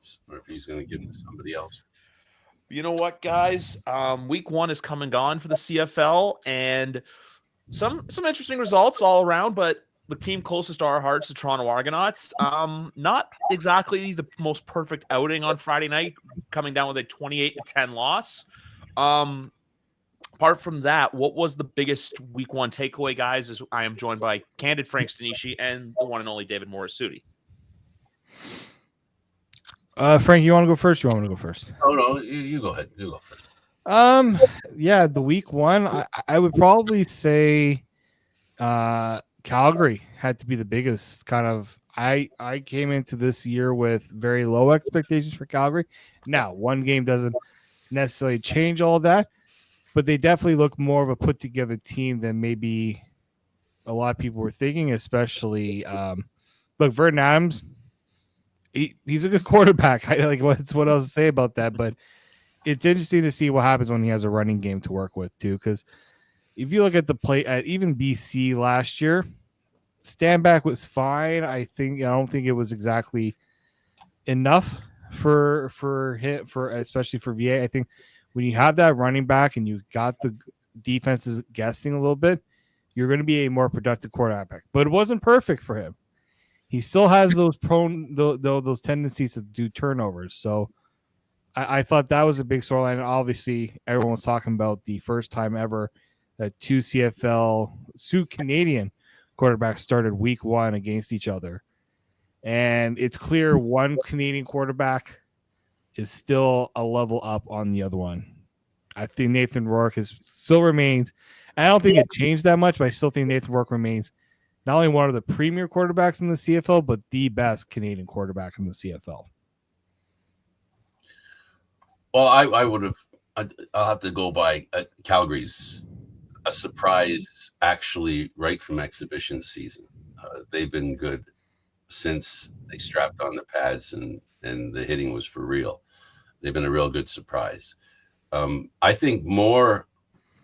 minutes or if he's going to give them to somebody else. You know what, guys? Week 1 is come and gone for the CFL, and some interesting results all around, but the team closest to our hearts, the Toronto Argonauts, not exactly the most perfect outing on Friday night, coming down with a 28-10 loss. Apart from that, what was the biggest week 1 takeaway, guys? Is I am joined by Candid Frank Stanishi and the one and only David Morisuti. Frank, you want to go first? You want me to go first? Oh no, you go ahead. You go first. Yeah, the week 1, I would probably say, Calgary had to be the biggest kind of. I came into this year with very low expectations for Calgary. Now, one game doesn't necessarily change all that, but they definitely look more of a put together team than maybe a lot of people were thinking, especially look, Vernon Adams, he's a good quarterback. I like what else to say about that, but it's interesting to see what happens when he has a running game to work with too. Because if you look at the play at even BC last year, stand back was fine. I don't think it was exactly enough for especially for VA. I think when you have that running back and you got the defenses guessing a little bit, you're going to be a more productive quarterback. But it wasn't perfect for him. He still has those those tendencies to do turnovers. So I thought that was a big storyline. Obviously, everyone was talking about the first time ever that two Canadian quarterbacks started week 1 against each other. And it's clear one Canadian quarterback is still a level up on the other one. I think Nathan Rourke still remains. I don't think it changed that much, but I still think Nathan Rourke remains not only one of the premier quarterbacks in the CFL, but the best Canadian quarterback in the CFL. Well, I'll have to go by Calgary's a surprise, actually, right from exhibition season. They've been good since they strapped on the pads and the hitting was for real. They've been a real good surprise. I think more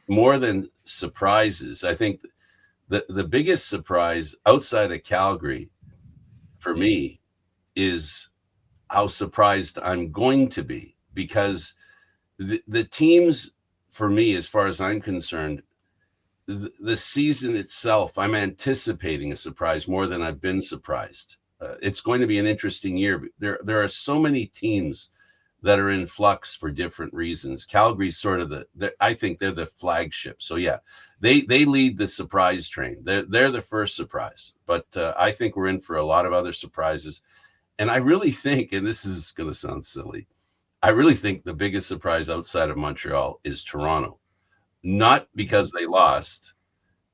than surprises, I think the biggest surprise outside of Calgary for me is how surprised I'm going to be, because the teams, for me, as far as I'm concerned, the season itself, I'm anticipating a surprise more than I've been surprised. It's going to be an interesting year. There are so many teams that are in flux for different reasons. Calgary's sort of I think they're the flagship. So yeah, they lead the surprise train. They're the first surprise, but I think we're in for a lot of other surprises. And I really think, and this is going to sound silly, I really think the biggest surprise outside of Montreal is Toronto. Not because they lost,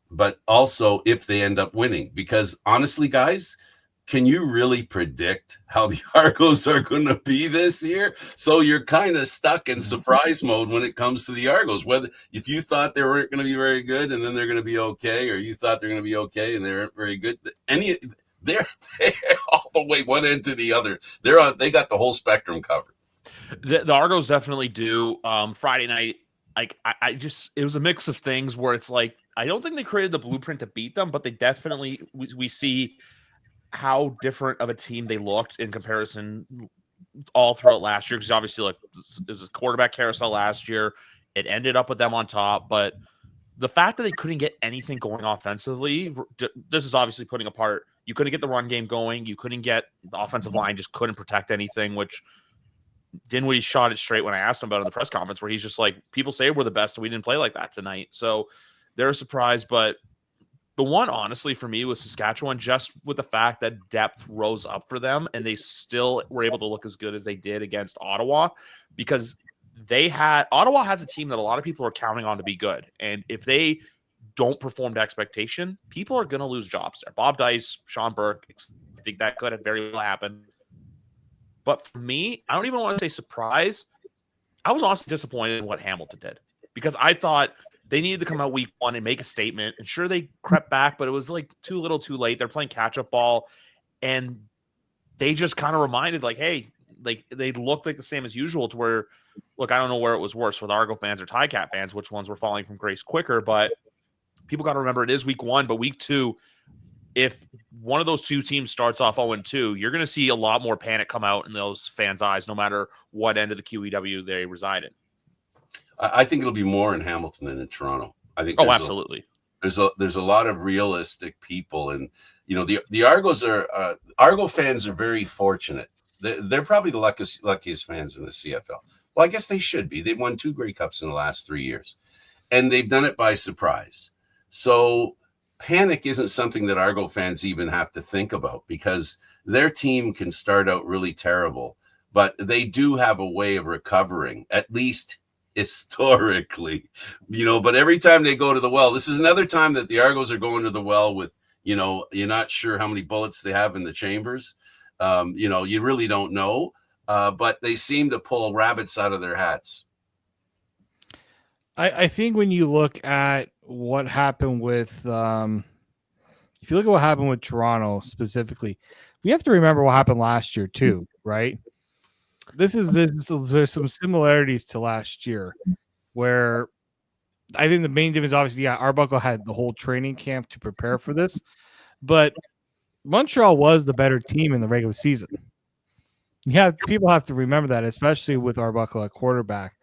but also if they end up winning. Because honestly, guys, can you really predict how the Argos are going to be this year? So you're kind of stuck in surprise mode when it comes to the Argos. Whether if you thought they weren't going to be very good and then they're going to be okay, or you thought they're going to be okay and they weren't very good, they're all the way one end to the other. They got the whole spectrum covered. The Argos definitely do. Friday night, like it was a mix of things where it's like I don't think they created the blueprint to beat them, but they definitely we see how different of a team they looked in comparison all throughout last year. Because obviously, like this is quarterback carousel last year. It ended up with them on top, but the fact that they couldn't get anything going offensively, this is obviously putting apart. You couldn't get the run game going. You couldn't get the offensive line, just couldn't protect anything, which Dinwiddie shot it straight when I asked him about it in the press conference, where he's just like, people say we're the best and we didn't play like that tonight. So they're a surprise. But the one, honestly, for me was Saskatchewan, just with the fact that depth rose up for them and they still were able to look as good as they did against Ottawa, because Ottawa has a team that a lot of people are counting on to be good. And if they don't perform to expectation, people are going to lose jobs there. Bob Dice, Sean Burke, I think that could have very well happened. But for me, I don't even want to say surprise. I was honestly disappointed in what Hamilton did, because I thought they needed to come out week 1 and make a statement. And sure, they crept back, but it was like too little too late. They're playing catch-up ball, and they just kind of reminded, like, hey, like they looked like the same as usual, to where, look, I don't know where it was worse with Argo fans or Ticat fans, which ones were falling from grace quicker, but people got to remember it is week 1, but week 2, if one of those two teams starts off 0-2, you're going to see a lot more panic come out in those fans' eyes, no matter what end of the QEW they reside in. I think it'll be more in Hamilton than in Toronto. I think. Absolutely. There's a lot of realistic people, and the Argos are Argo fans are very fortunate. They're probably the luckiest fans in the CFL. Well, I guess they should be. They've won 2 Grey Cups in the last 3 years, and they've done it by surprise. So panic isn't something that Argo fans even have to think about, because their team can start out really terrible, but they do have a way of recovering, at least historically, but every time they go to the well, this is another time that the Argos are going to the well with, you're not sure how many bullets they have in the chambers. You really don't know, but they seem to pull rabbits out of their hats. I think when you look at what happened with, if you look at what happened with Toronto specifically, we have to remember what happened last year too, right? There's some similarities to last year, where I think the main difference, obviously, Arbuckle had the whole training camp to prepare for this, but Montreal was the better team in the regular season. People have to remember that, especially with Arbuckle at quarterback.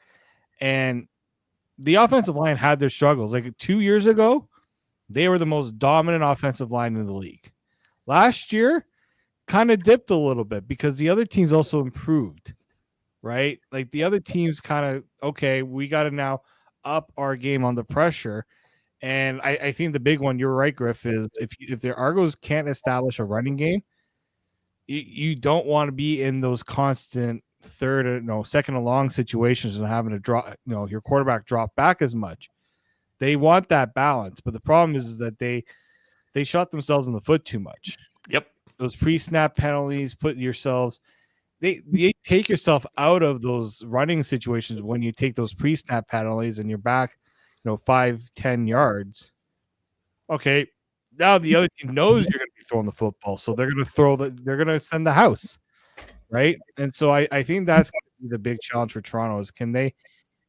And the offensive line had their struggles. Like 2 years ago, they were the most dominant offensive line in the league. Last year, kind of dipped a little bit because the other teams also improved, right? Like the other teams kind of, okay, we got to now up our game on the pressure. And I think the big one, you're right, Griff, is if the Argos can't establish a running game, you don't want to be in those constant second and long situations and having to drop, your quarterback drop back as much. They want that balance, but the problem is that they shot themselves in the foot too much. Yep. Those pre-snap penalties, they take yourself out of those running situations when you take those pre-snap penalties and you're back, 5-10 yards. Okay, now the other team knows you're going to be throwing the football, so they're going to send the house, right? And so I think that's going to be the big challenge for Toronto is, can they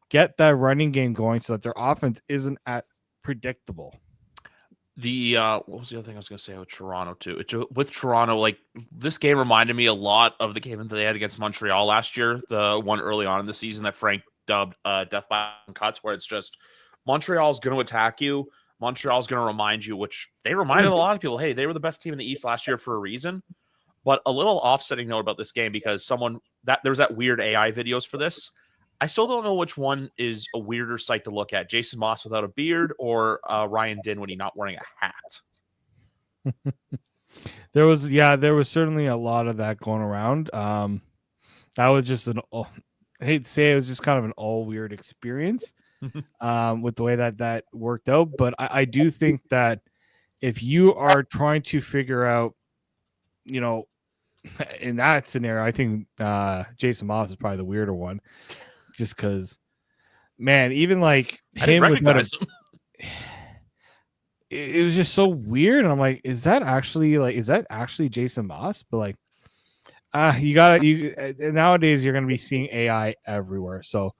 get that running game going so that their offense isn't as predictable? What was the other thing I was going to say with Toronto too? With Toronto, like this game reminded me a lot of the game that they had against Montreal last year, the one early on in the season that Frank dubbed Death by Cuts, where it's just Montreal's going to attack you. Montreal's going to remind you, which they reminded a lot of people, hey, they were the best team in the East last year for a reason. But a little offsetting note about this game, because there's that weird AI videos for this. I still don't know which one is a weirder sight to look at: Jason Moss without a beard, or Ryan Dinwiddie not wearing a hat. There was certainly a lot of that going around. That was just I hate to say it was just kind of an all weird experience with the way that worked out. But I do think that if you are trying to figure out, in that scenario, I think Jason Moss is probably the weirder one. Just because, man, even like him without him, it was just so weird. And I'm like, is that actually Jason Moss? But like, nowadays you're gonna be seeing AI everywhere. So,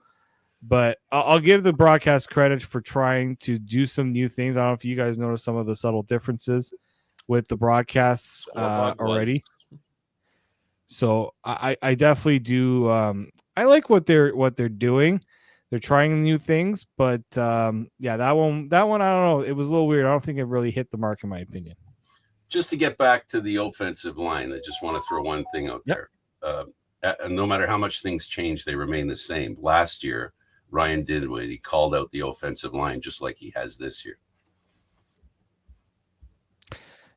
but I'll give the broadcast credit for trying to do some new things. I don't know if you guys noticed some of the subtle differences with the broadcasts already. So I definitely do. I like what they're doing. They're trying new things, but that one I don't know. It was a little weird. I don't think it really hit the mark in my opinion. Just to get back to the offensive line, I just want to throw one thing out there. No matter how much things change, they remain the same. Last year, Ryan Dinwiddie, he called out the offensive line just like he has this year.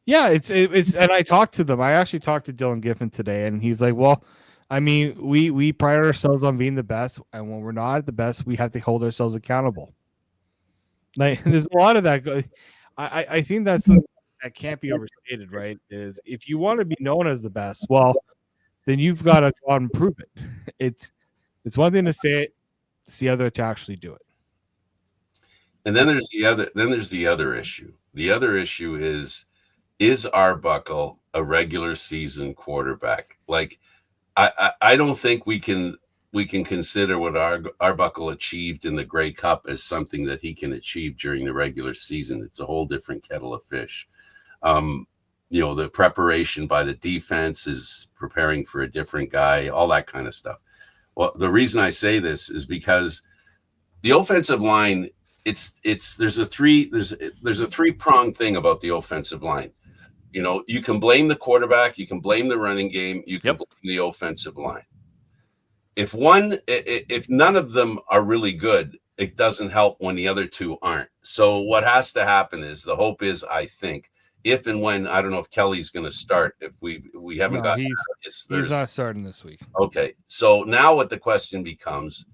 Yeah, it's and I talked to them. I actually talked to Dylan Giffen today, and he's like, well, I mean, we pride ourselves on being the best, and when we're not the best, we have to hold ourselves accountable. Like, there's a lot of that. I think that's something that can't be overstated, right? Is if you want to be known as the best, well, then you've got to go out and prove it. It's one thing to say it, it's the other to actually do it. And then there's the other issue. The other issue is Arbuckle a regular season quarterback? Like, I don't think we can consider what Arbuckle achieved in the Grey Cup as something that he can achieve during the regular season. It's a whole different kettle of fish. the preparation by the defense is preparing for a different guy, all that kind of stuff. Well, the reason I say this is because the offensive line, there's a three-pronged thing about the offensive line. You can blame the quarterback, you can blame the running game, you can blame the offensive line. If none of them are really good, it doesn't help when the other two aren't. So what has to happen is, the hope is, I think, if and when, I don't know if Kelly's going to start, if we haven't got, he's not starting this week. Okay. So now what the question becomes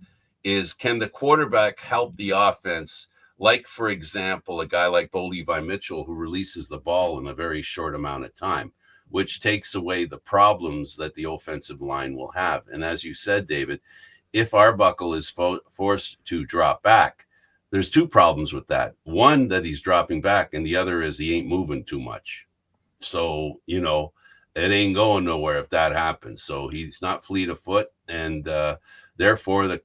is, can the quarterback help the offense? Like, for example, a guy like Bo Levi Mitchell, who releases the ball in a very short amount of time, which takes away the problems that the offensive line will have. And as you said, David, if Arbuckle is forced to drop back, there's two problems with that. One, that he's dropping back, and the other is he ain't moving too much. So, it ain't going nowhere if that happens. So he's not fleet of foot, and therefore,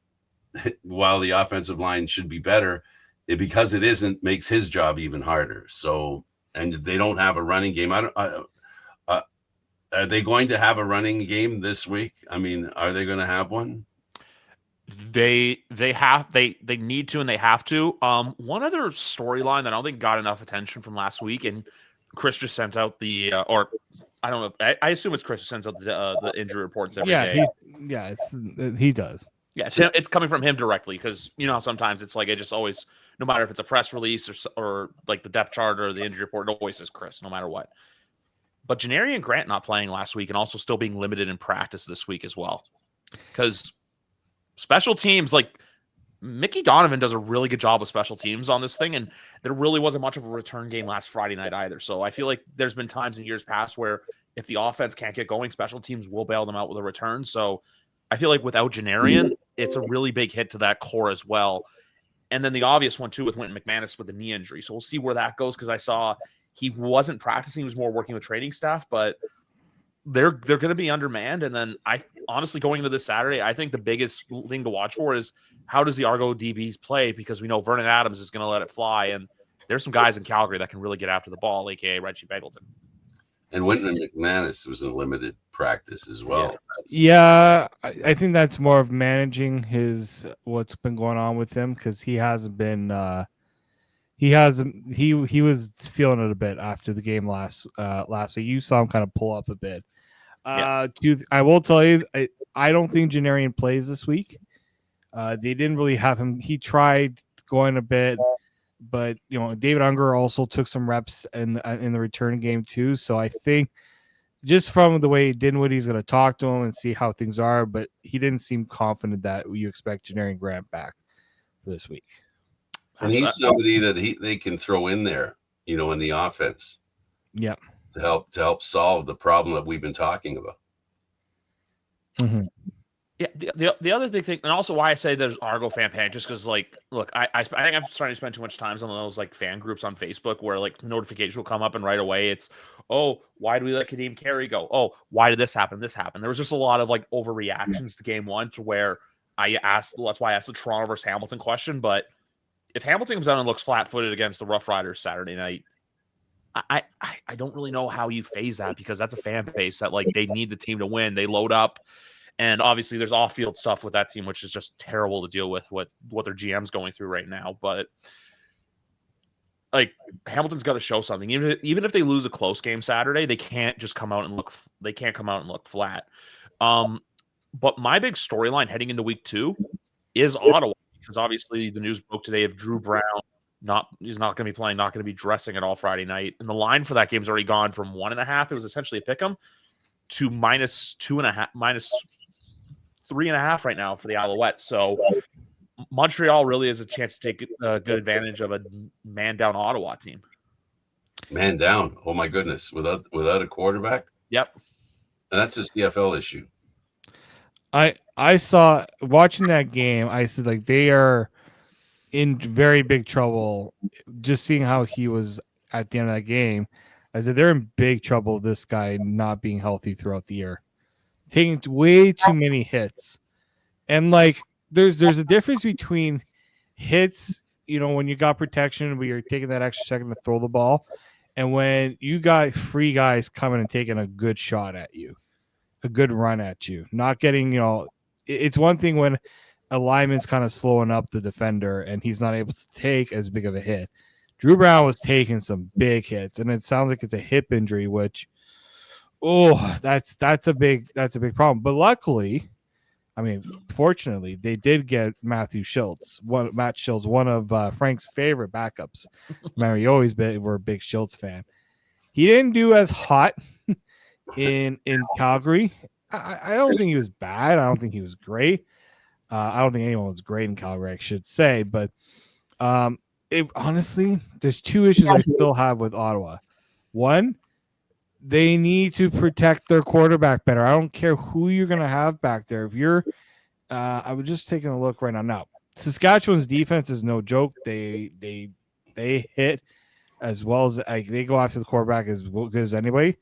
while the offensive line should be better, because it isn't, makes his job even harder. So, and they don't have a running game. Are they going to have a running game this week? I mean, are they going to have one? They need to, and they have to. One other storyline that I don't think got enough attention from last week, and Chris just sent out the or I don't know. I assume it's Chris who sends out the injury reports every day. He does. Yeah, it's coming from him directly, because sometimes it's like, it just always, no matter if it's a press release or like the depth chart or the injury report, it always says Chris, no matter what. But Janarian Grant not playing last week, and also still being limited in practice this week as well, because special teams, like Mickey Donovan does a really good job with special teams on this thing, and there really wasn't much of a return game last Friday night either. So I feel like there's been times in years past where if the offense can't get going, special teams will bail them out with a return. So I feel like without Janarian, it's a really big hit to that core as well. And then the obvious one too with Wynton McManus with the knee injury. So we'll see where that goes, because I saw he wasn't practicing, he was more working with training staff, but they're going to be undermanned. And then I honestly, going into this Saturday, I think the biggest thing to watch for is, how does the Argo DBs play? Because we know Vernon Adams is going to let it fly, and there's some guys in Calgary that can really get after the ball, aka Reggie Beggleton. And Wynton McManus was in limited practice as well. Yeah, I think that's more of managing what's been going on with him, because he hasn't been he was feeling it a bit after the game last week. You saw him kind of pull up a bit. I will tell you, I don't think Janarian plays this week. They didn't really have him. He tried going a bit, but David Unger also took some reps in the return game too. So I think, just from the way Dinwiddie's going to talk to him and see how things are, but he didn't seem confident that you expect Janarian Grant back for this week. And he's somebody that they can throw in there, in the offense. Yeah. To help solve the problem that we've been talking about. Mm-hmm. Yeah, the other big thing, and also why I say there's Argo fan panic, just because, like, look, I think I'm starting to spend too much time on those like fan groups on Facebook where like the notification will come up, and right away it's, oh, why do we let Kadeem Carey go? Oh, why did this happen? This happened. There was just a lot of like overreactions to game one, to where that's why I asked the Toronto versus Hamilton question. But if Hamilton comes out and looks flat-footed against the Rough Riders Saturday night, I don't really know how you phase that, because that's a fan base that, like, they need the team to win. They load up. And obviously there's off-field stuff with that team, which is just terrible to deal with, what their GM's going through right now. But like, Hamilton's got to show something. Even if they lose a close game Saturday, they can't just come out and look. They can't come out and look flat. But my big storyline heading into week 2 is Ottawa, because obviously the news broke today of Drew Brown he's not going to be playing, not going to be dressing at all Friday night, and the line for that game's already gone from 1.5. It was essentially a pick'em to -2.5, -3.5 right now for the Alouettes. So Montreal really has a chance to take good advantage of a man-down Ottawa team. Man down. Oh my goodness. Without a quarterback? Yep. And that's a CFL issue. I saw, watching that game, I said, like, they are in very big trouble. Just seeing how he was at the end of that game, I said they're in big trouble. This guy not being healthy throughout the year, taking way too many hits. And like, there's a difference between hits, when you got protection, where you're taking that extra second to throw the ball, And when you got free guys coming and taking a good shot at you, a good run at you, not getting, it's one thing when a lineman's kind of slowing up the defender and he's not able to take as big of a hit. Drew Brown was taking some big hits, and it sounds like it's a hip injury, which, that's a big problem. But luckily, I mean, fortunately, they did get Matt Schultz, one of Frank's favorite backups. Remember, you always were a big Schultz fan. He didn't do as hot in Calgary. I don't think he was bad. I don't think he was great. I don't think anyone was great in Calgary, I should say. But honestly, there's two issues I still have with Ottawa. One, they need to protect their quarterback better. I don't care who you're going to have back there. If you're, I was just taking a look right now. Now, Saskatchewan's defense is no joke. They hit as well as they go after the quarterback as good as anybody.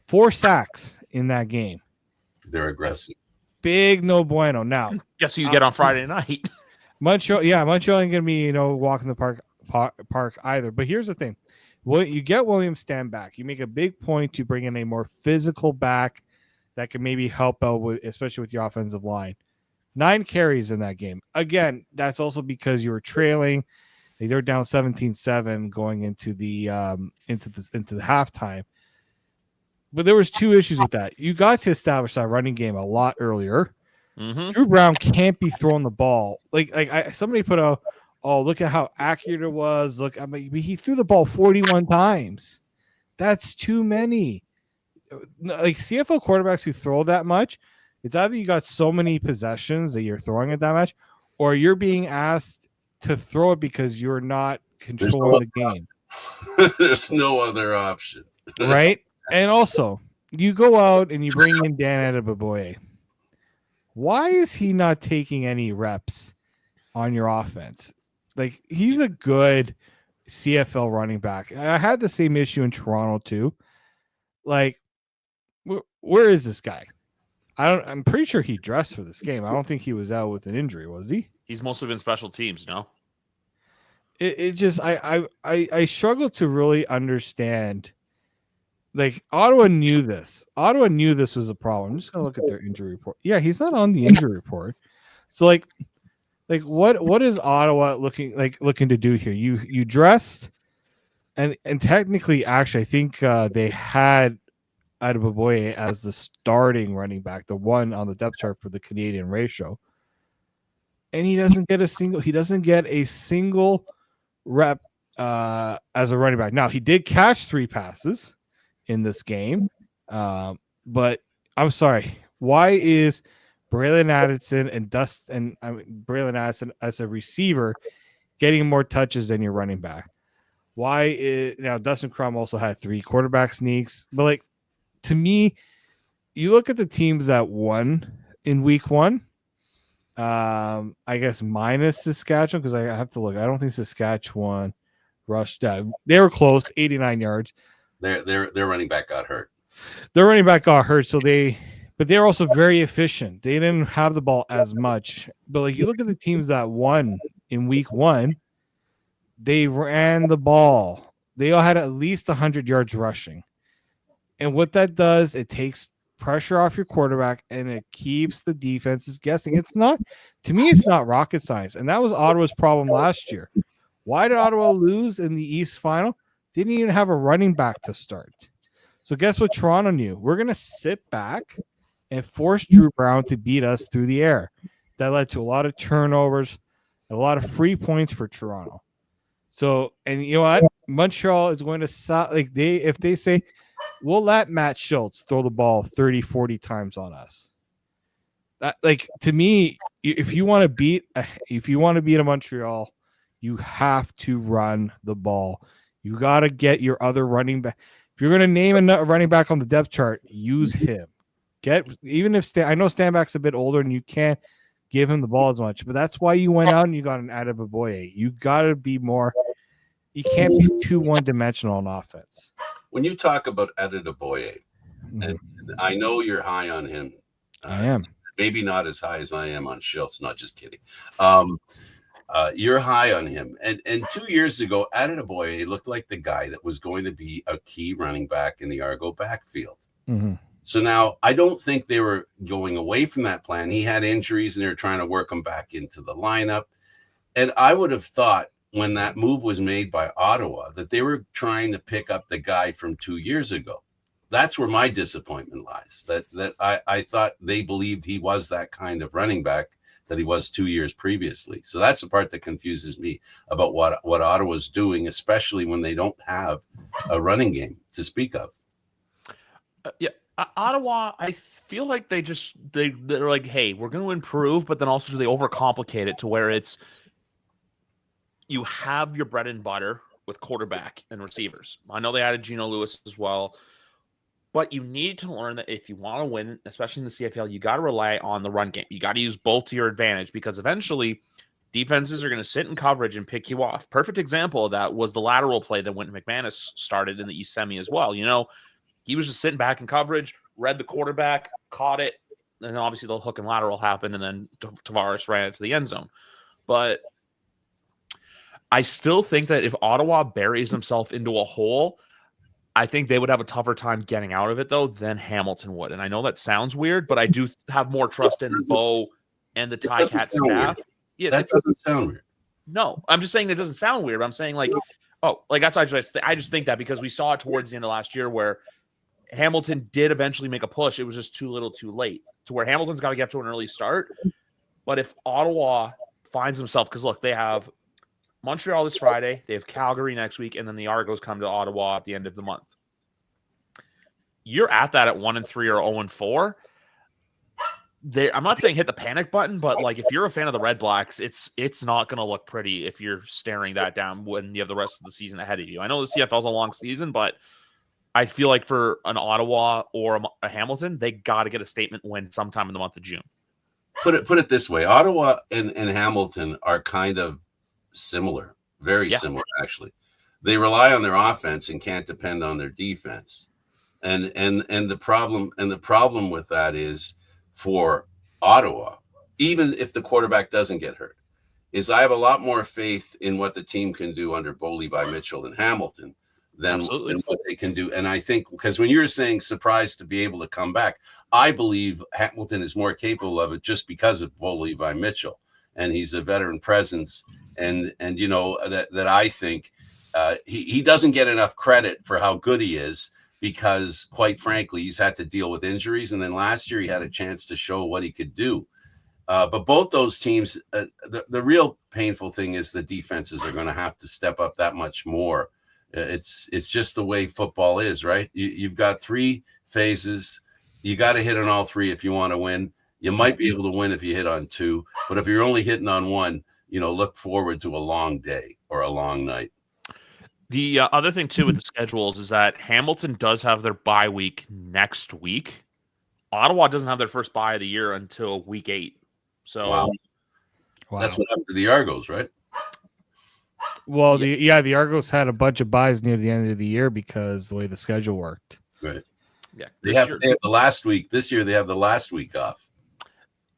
4 sacks in that game. They're aggressive. Big no bueno. Now, guess who you get on Friday night? Montreal ain't gonna be walking the park either. But here's the thing: you get William Stam back. You make a big point to bring in a more physical back that can maybe help out with, especially with your offensive line. 9 carries in that game. Again, that's also because you were trailing. They're down 17-7 going into the halftime. But there was 2 issues with that. You got to establish that running game a lot earlier. Mm-hmm. Drew Brown can't be throwing the ball. Somebody put look at how accurate it was. Look, he threw the ball 41 times. That's too many. Like CFL quarterbacks who throw that much, it's either you got so many possessions that you're throwing it that much, or you're being asked to throw it because you're not controlling the game. There's no other option. Right? And also, you go out and you bring in Dan Adeboboye. Why is he not taking any reps on your offense? Like, he's a good CFL running back. I had the same issue in Toronto too. Like, where is this guy? I'm pretty sure he dressed for this game. I don't think he was out with an injury, was he? He's mostly been special teams, no? It just I struggle to really understand. Like, Ottawa knew this. Ottawa knew this was a problem. I'm just gonna look at their injury report. Yeah, he's not on the injury report. So like what is Ottawa looking to do here? You dressed and technically, actually, I think they had Adeboboye as the starting running back, the one on the depth chart for the Canadian ratio, and he doesn't get a single rep as a running back. Now, he did catch 3 passes in this game, but I'm sorry. Why is Braylon Addison Braylon Addison as a receiver getting more touches than your running back? Now Dustin Crum also had 3 quarterback sneaks, but like, to me, you look at the teams that won in week 1. I guess minus Saskatchewan, because I have to look. I don't think Saskatchewan rushed. They were close, 89 yards. Their running back got hurt. Their running back got hurt, but they're also very efficient. They didn't have the ball as much. But like, you look at the teams that won in week 1, they ran the ball. They all had at least 100 yards rushing. And what that does, it takes pressure off your quarterback and it keeps the defenses guessing. It's not rocket science. And that was Ottawa's problem last year. Why did Ottawa lose in the East final? They didn't even have a running back to start. So guess what Toronto knew? We're going to sit back and force Drew Brown to beat us through the air. That led to a lot of turnovers, a lot of free points for Toronto. So, and you know what? Montreal is going to if they say, we'll let Matt Schultz throw the ball 30, 40 times on us. That, like, to me, if you want to beat a Montreal, you have to run the ball. You got to get your other running back. If you're going to name a running back on the depth chart, use him. Even if I know Stanback's a bit older and you can't give him the ball as much, but that's why you went out and you got an Adeboboye. You got to be more. You can't be too one-dimensional on offense. When you talk about Adeboboye, and I know you're high on him. I am. Maybe not as high as I am on Schultz. Not just kidding. You're high on him. And 2 years ago, Adebayo, he looked like the guy that was going to be a key running back in the Argo backfield. Mm-hmm. So now I don't think they were going away from that plan. He had injuries and they were trying to work him back into the lineup. And I would have thought when that move was made by Ottawa that they were trying to pick up the guy from 2 years ago. That's where my disappointment lies. That I thought they believed he was that kind of running back that he was 2 years previously. So that's the part that confuses me about what Ottawa's doing, especially when they don't have a running game to speak of. Ottawa, I feel like they're like, hey, we're going to improve, but then also they overcomplicate it to where it's you have your bread and butter with quarterback and receivers. I know they added Geno Lewis as well, but you need to learn that if you want to win, especially in the CFL, you got to rely on the run game. You got to use both to your advantage because eventually defenses are going to sit in coverage and pick you off. Perfect example of that was the lateral play that Wynton McManus started in the East Semi as well. You know, he was just sitting back in coverage, read the quarterback, caught it, and then obviously the hook and lateral happened, and then Tavares ran it to the end zone. But I still think that if Ottawa buries himself into a hole, I think they would have a tougher time getting out of it, though, than Hamilton would. And I know that sounds weird, but I do have more trust in Bo and the Ticats staff. Yeah, that doesn't sound weird. No, I'm just saying it doesn't sound weird. I'm saying that's I just think that because we saw it towards the end of last year where Hamilton did eventually make a push. It was just too little too late to where Hamilton's got to get to an early start. But if Ottawa finds himself, because look, they have Montreal this Friday, they have Calgary next week, and then the Argos come to Ottawa at the end of the month. You're at that at 1-3 or 0-4. I'm not saying hit the panic button, but like if you're a fan of the Red Blacks, it's not going to look pretty if you're staring that down when you have the rest of the season ahead of you. I know the CFL's a long season, but I feel like for an Ottawa or a Hamilton, they got to get a statement win sometime in the month of June. Put it this way: Ottawa and Hamilton are kind of similar, very similar actually. They rely on their offense and can't depend on their defense. And the problem with that is for Ottawa, even if the quarterback doesn't get hurt, is I have a lot more faith in what the team can do under Bo Levi Mitchell and Hamilton than what they can do. And I think because when you're saying surprised to be able to come back, I believe Hamilton is more capable of it just because of Bo Levi Mitchell. And he's a veteran presence. And you know, that I think he doesn't get enough credit for how good he is because, quite frankly, he's had to deal with injuries. And then last year he had a chance to show what he could do. But both those teams, the real painful thing is the defenses are going to have to step up that much more. It's just the way football is, right? You've got three phases. You got to hit on all three if you want to win. You might be able to win if you hit on two, but if you're only hitting on one, you know, look forward to a long day or a long night. The other thing, too, with the schedules is that Hamilton does have their bye week next week. Ottawa doesn't have their first bye of the year until week 8. So wow. That's what happened to the Argos, right? Well, the Argos had a bunch of buys near the end of the year because the way the schedule worked. Right. Yeah. They have the last week. This year they have the last week off.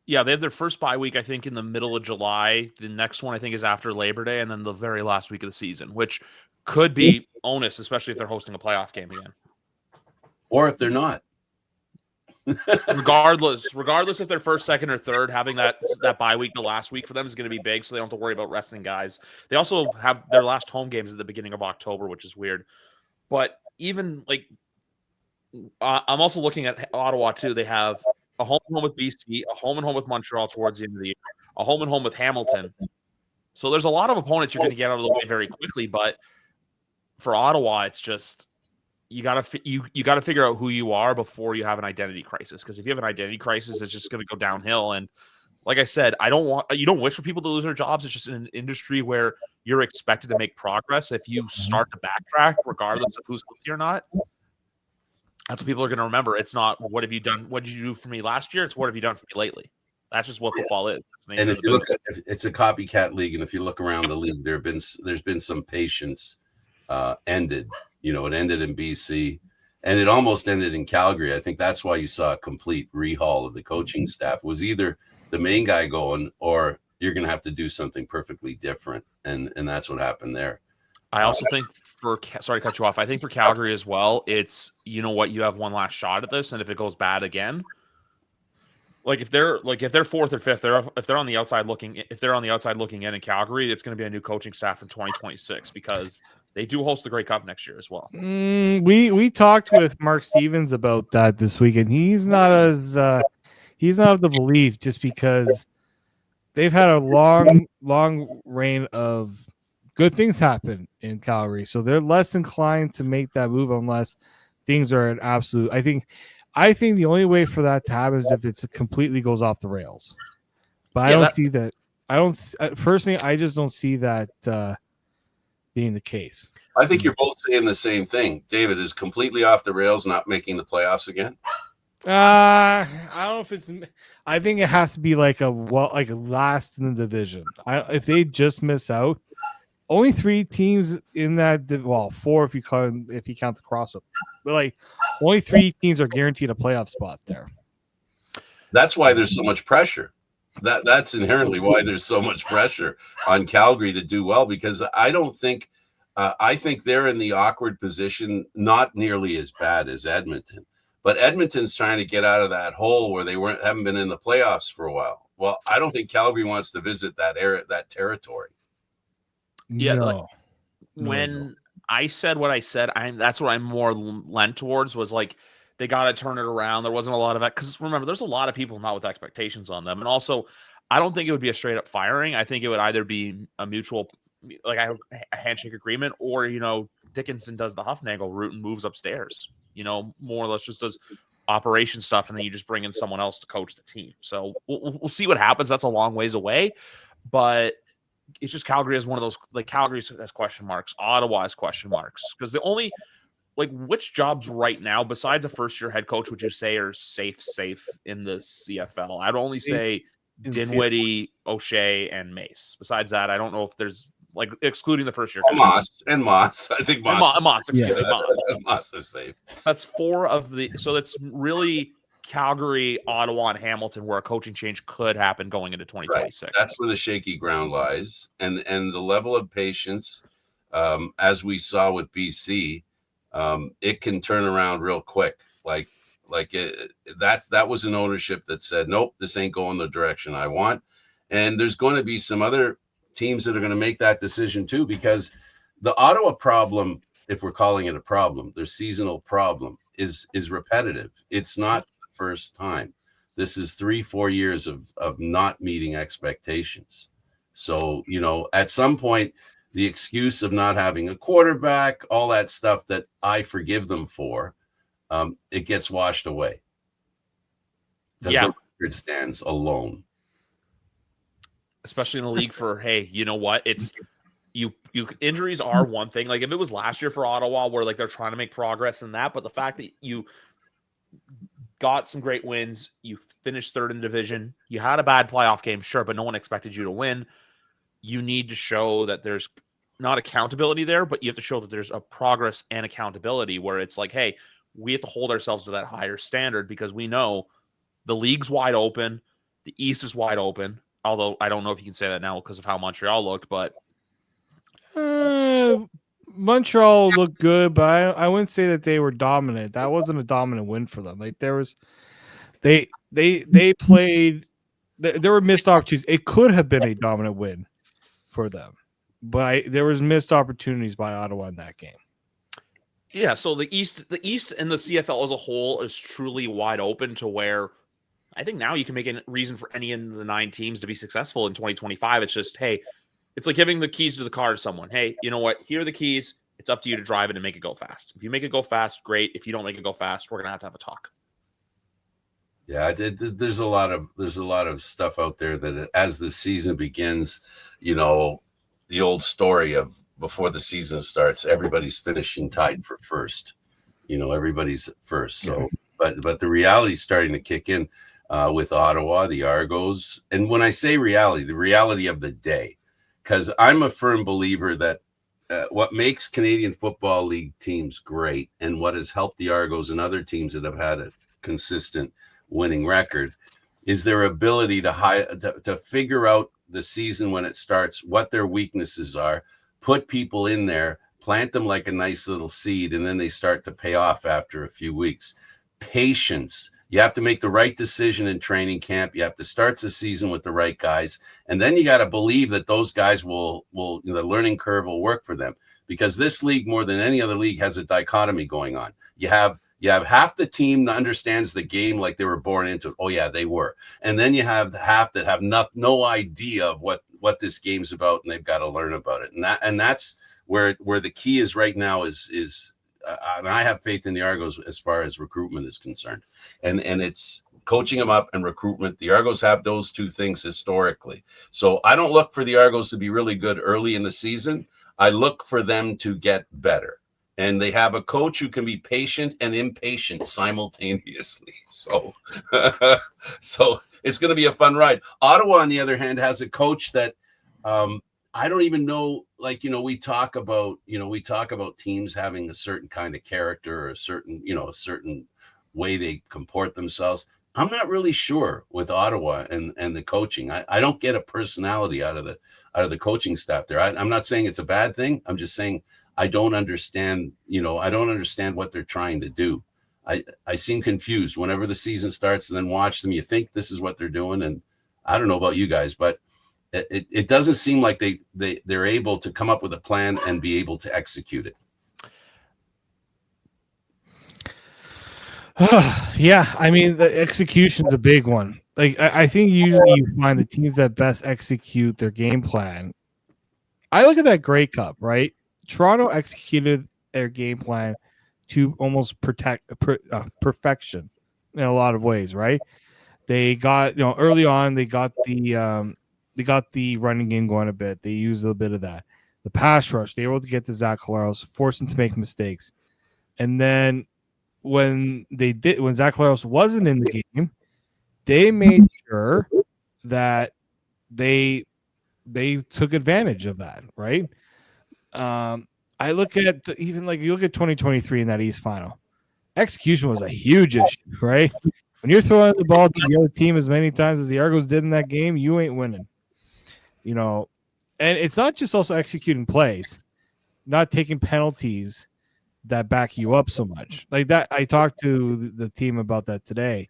Yeah, they have their first bye week, I think, in the middle of July. The next one, I think, is after Labor Day, and then the very last week of the season, which could be onus, especially if they're hosting a playoff game again. Or if they're not. regardless if they're first, second, or third, having that bye week, the last week for them is going to be big, so they don't have to worry about resting guys. They also have their last home games at the beginning of October, which is weird. But even, like, I'm also looking at Ottawa, too. They have a home and home with BC, a home and home with Montreal towards the end of the year, a home and home with Hamilton. So there's a lot of opponents you're going to get out of the way very quickly. But for Ottawa, it's just you got to figure out who you are before you have an identity crisis. Because if you have an identity crisis, it's just going to go downhill. And like I said, you don't wish for people to lose their jobs. It's just an industry where you're expected to make progress. If you start to backtrack, regardless of who's healthy or not, that's what people are going to remember. It's not what have you done? What did you do for me last year? It's what have you done for me lately? That's just what football is. And if you look at, it's a copycat league, and if you look around the league, there's been some patience ended. You know, it ended in BC, and it almost ended in Calgary. I think that's why you saw a complete rehaul of the coaching staff. It was either the main guy going or you're going to have to do something perfectly different, and that's what happened there. I also think sorry to cut you off. I think for Calgary as well, it's, you know what, you have one last shot at this, and if it goes bad again, if they're fourth or fifth, if they're on the outside looking in Calgary, it's going to be a new coaching staff in 2026 because they do host the Grey Cup next year as well. We talked with Mark Stevens about that this week, and he's not of the belief just because they've had a long reign of good things happen in Calgary, so they're less inclined to make that move unless things are an absolute. I think the only way for that to happen is if it completely goes off the rails. But I don't see that. Personally, I just don't see that being the case. I think you're both saying the same thing. David is completely off the rails, not making the playoffs again. I don't know if it's. I think it has to be like a last in the division. If they just miss out, only 3 teams in that. 4 if you count the crossover, but only 3 teams are guaranteed a playoff spot there. That's why there's so much pressure. That's inherently why there's so much pressure on Calgary to do well, because I don't think. I think they're in the awkward position, not nearly as bad as Edmonton. But Edmonton's trying to get out of that hole where they haven't been in the playoffs for a while. Well, I don't think Calgary wants to visit that territory. Yeah, when I said what I said, that's what I'm more lent towards was they got to turn it around. There wasn't a lot of that because remember, there's a lot of people not with expectations on them, and also I don't think it would be a straight up firing. I think it would either be a mutual, a handshake agreement, or Dickinson does the Huffnagel route and moves upstairs. More or less just does operation stuff, and then you just bring in someone else to coach the team. So we'll see what happens. That's a long ways away, but it's just Calgary is one of those. Calgary has question marks, Ottawa has question marks, because the only which jobs right now besides a first-year head coach would you say are safe in the CFL? I'd only say Dinwiddie, O'Shea, and Mace. Besides that, I don't know if there's excluding the first year. Moss. I think Moss. Moss is safe. That's 4 of the. So that's really Calgary, Ottawa, and Hamilton, where a coaching change could happen going into 2026. Right. That's where the shaky ground lies, and the level of patience, as we saw with BC, it can turn around real quick. That was an ownership that said, nope, this ain't going the direction I want, and there's going to be some other teams that are going to make that decision too, because the Ottawa problem, if we're calling it a problem, their seasonal problem is repetitive. It's not the first time. This is 3-4 years of not meeting expectations. So, at some point, the excuse of not having a quarterback, all that stuff that I forgive them for, it gets washed away. Because the record stands alone. Especially in the league for, hey, you know what? It's you injuries are one thing. If it was last year for Ottawa where they're trying to make progress in that, but the fact that you got some great wins, you finished 3rd in the division, you had a bad playoff game, sure, but no one expected you to win. You need to show that there's not accountability there, but you have to show that there's a progress and accountability where it's hey, we have to hold ourselves to that higher standard because we know the league's wide open, the East is wide open. Although I don't know if you can say that now because of how Montreal looked, but Montreal looked good, but I wouldn't say that they were dominant. That wasn't a dominant win for them. They played. There were missed opportunities. It could have been a dominant win for them, but there was missed opportunities by Ottawa in that game. Yeah, so the East and the CFL as a whole is truly wide open to where I think now you can make a reason for any of the 9 teams to be successful in 2025. It's just, hey, it's like giving the keys to the car to someone. Hey, you know what? Here are the keys. It's up to you to drive it and make it go fast. If you make it go fast, great. If you don't make it go fast, we're going to have a talk. Yeah, there's a lot of stuff out there that as the season begins, the old story of before the season starts, everybody's finishing tied for first. Everybody's at first. So, but the reality is starting to kick in. With Ottawa, the Argos. And when I say reality, the reality of the day, because I'm a firm believer that what makes Canadian Football League teams great and what has helped the Argos and other teams that have had a consistent winning record is their ability to figure out the season when it starts, what their weaknesses are, put people in there, plant them like a nice little seed, and then they start to pay off after a few weeks. Patience. You have to make the right decision in training camp. You have to start the season with the right guys. And then you got to believe that those guys will the learning curve will work for them, because this league, more than any other league, has a dichotomy going on. You have half the team that understands the game like they were born into it. Oh yeah, they were. And then you have half that have no idea of what this game's about, and they've got to learn about it. And that's where the key is right now is and I have faith in the Argos as far as recruitment is concerned, and it's coaching them up and recruitment. The Argos have those two things historically. So I don't look for the Argos to be really good early in the season. I look for them to get better. And they have a coach who can be patient and impatient simultaneously. So, so it's going to be a fun ride. Ottawa, on the other hand, has a coach that I don't even know. Like, we talk about teams having a certain kind of character or a certain way they comport themselves. I'm not really sure with Ottawa and the coaching. I don't get a personality out of the coaching staff there. I'm not saying it's a bad thing. I'm just saying I don't understand. I don't understand what they're trying to do. I seem confused whenever the season starts, and then watch them. You think this is what they're doing, and I don't know about you guys, but it doesn't seem like they're able to come up with a plan and be able to execute it. Yeah, I mean, the execution's a big one. Like, I think usually you find the teams that best execute their game plan. I look at that Grey Cup, right? Toronto executed their game plan to almost perfection in a lot of ways, right? They got, early on, they got the running game going a bit. They used a little bit of that. The pass rush, they were able to get to Zach Collaros, force him to make mistakes. And then when Zach Collaros wasn't in the game, they made sure that they took advantage of that, right? I look at even like you look at 2023 in that East Final, execution was a huge issue, right? When you're throwing the ball to the other team as many times as the Argos did in that game, you ain't winning. And it's not just also executing plays, not taking penalties that back you up so much. Like that, I talked to the team about that today.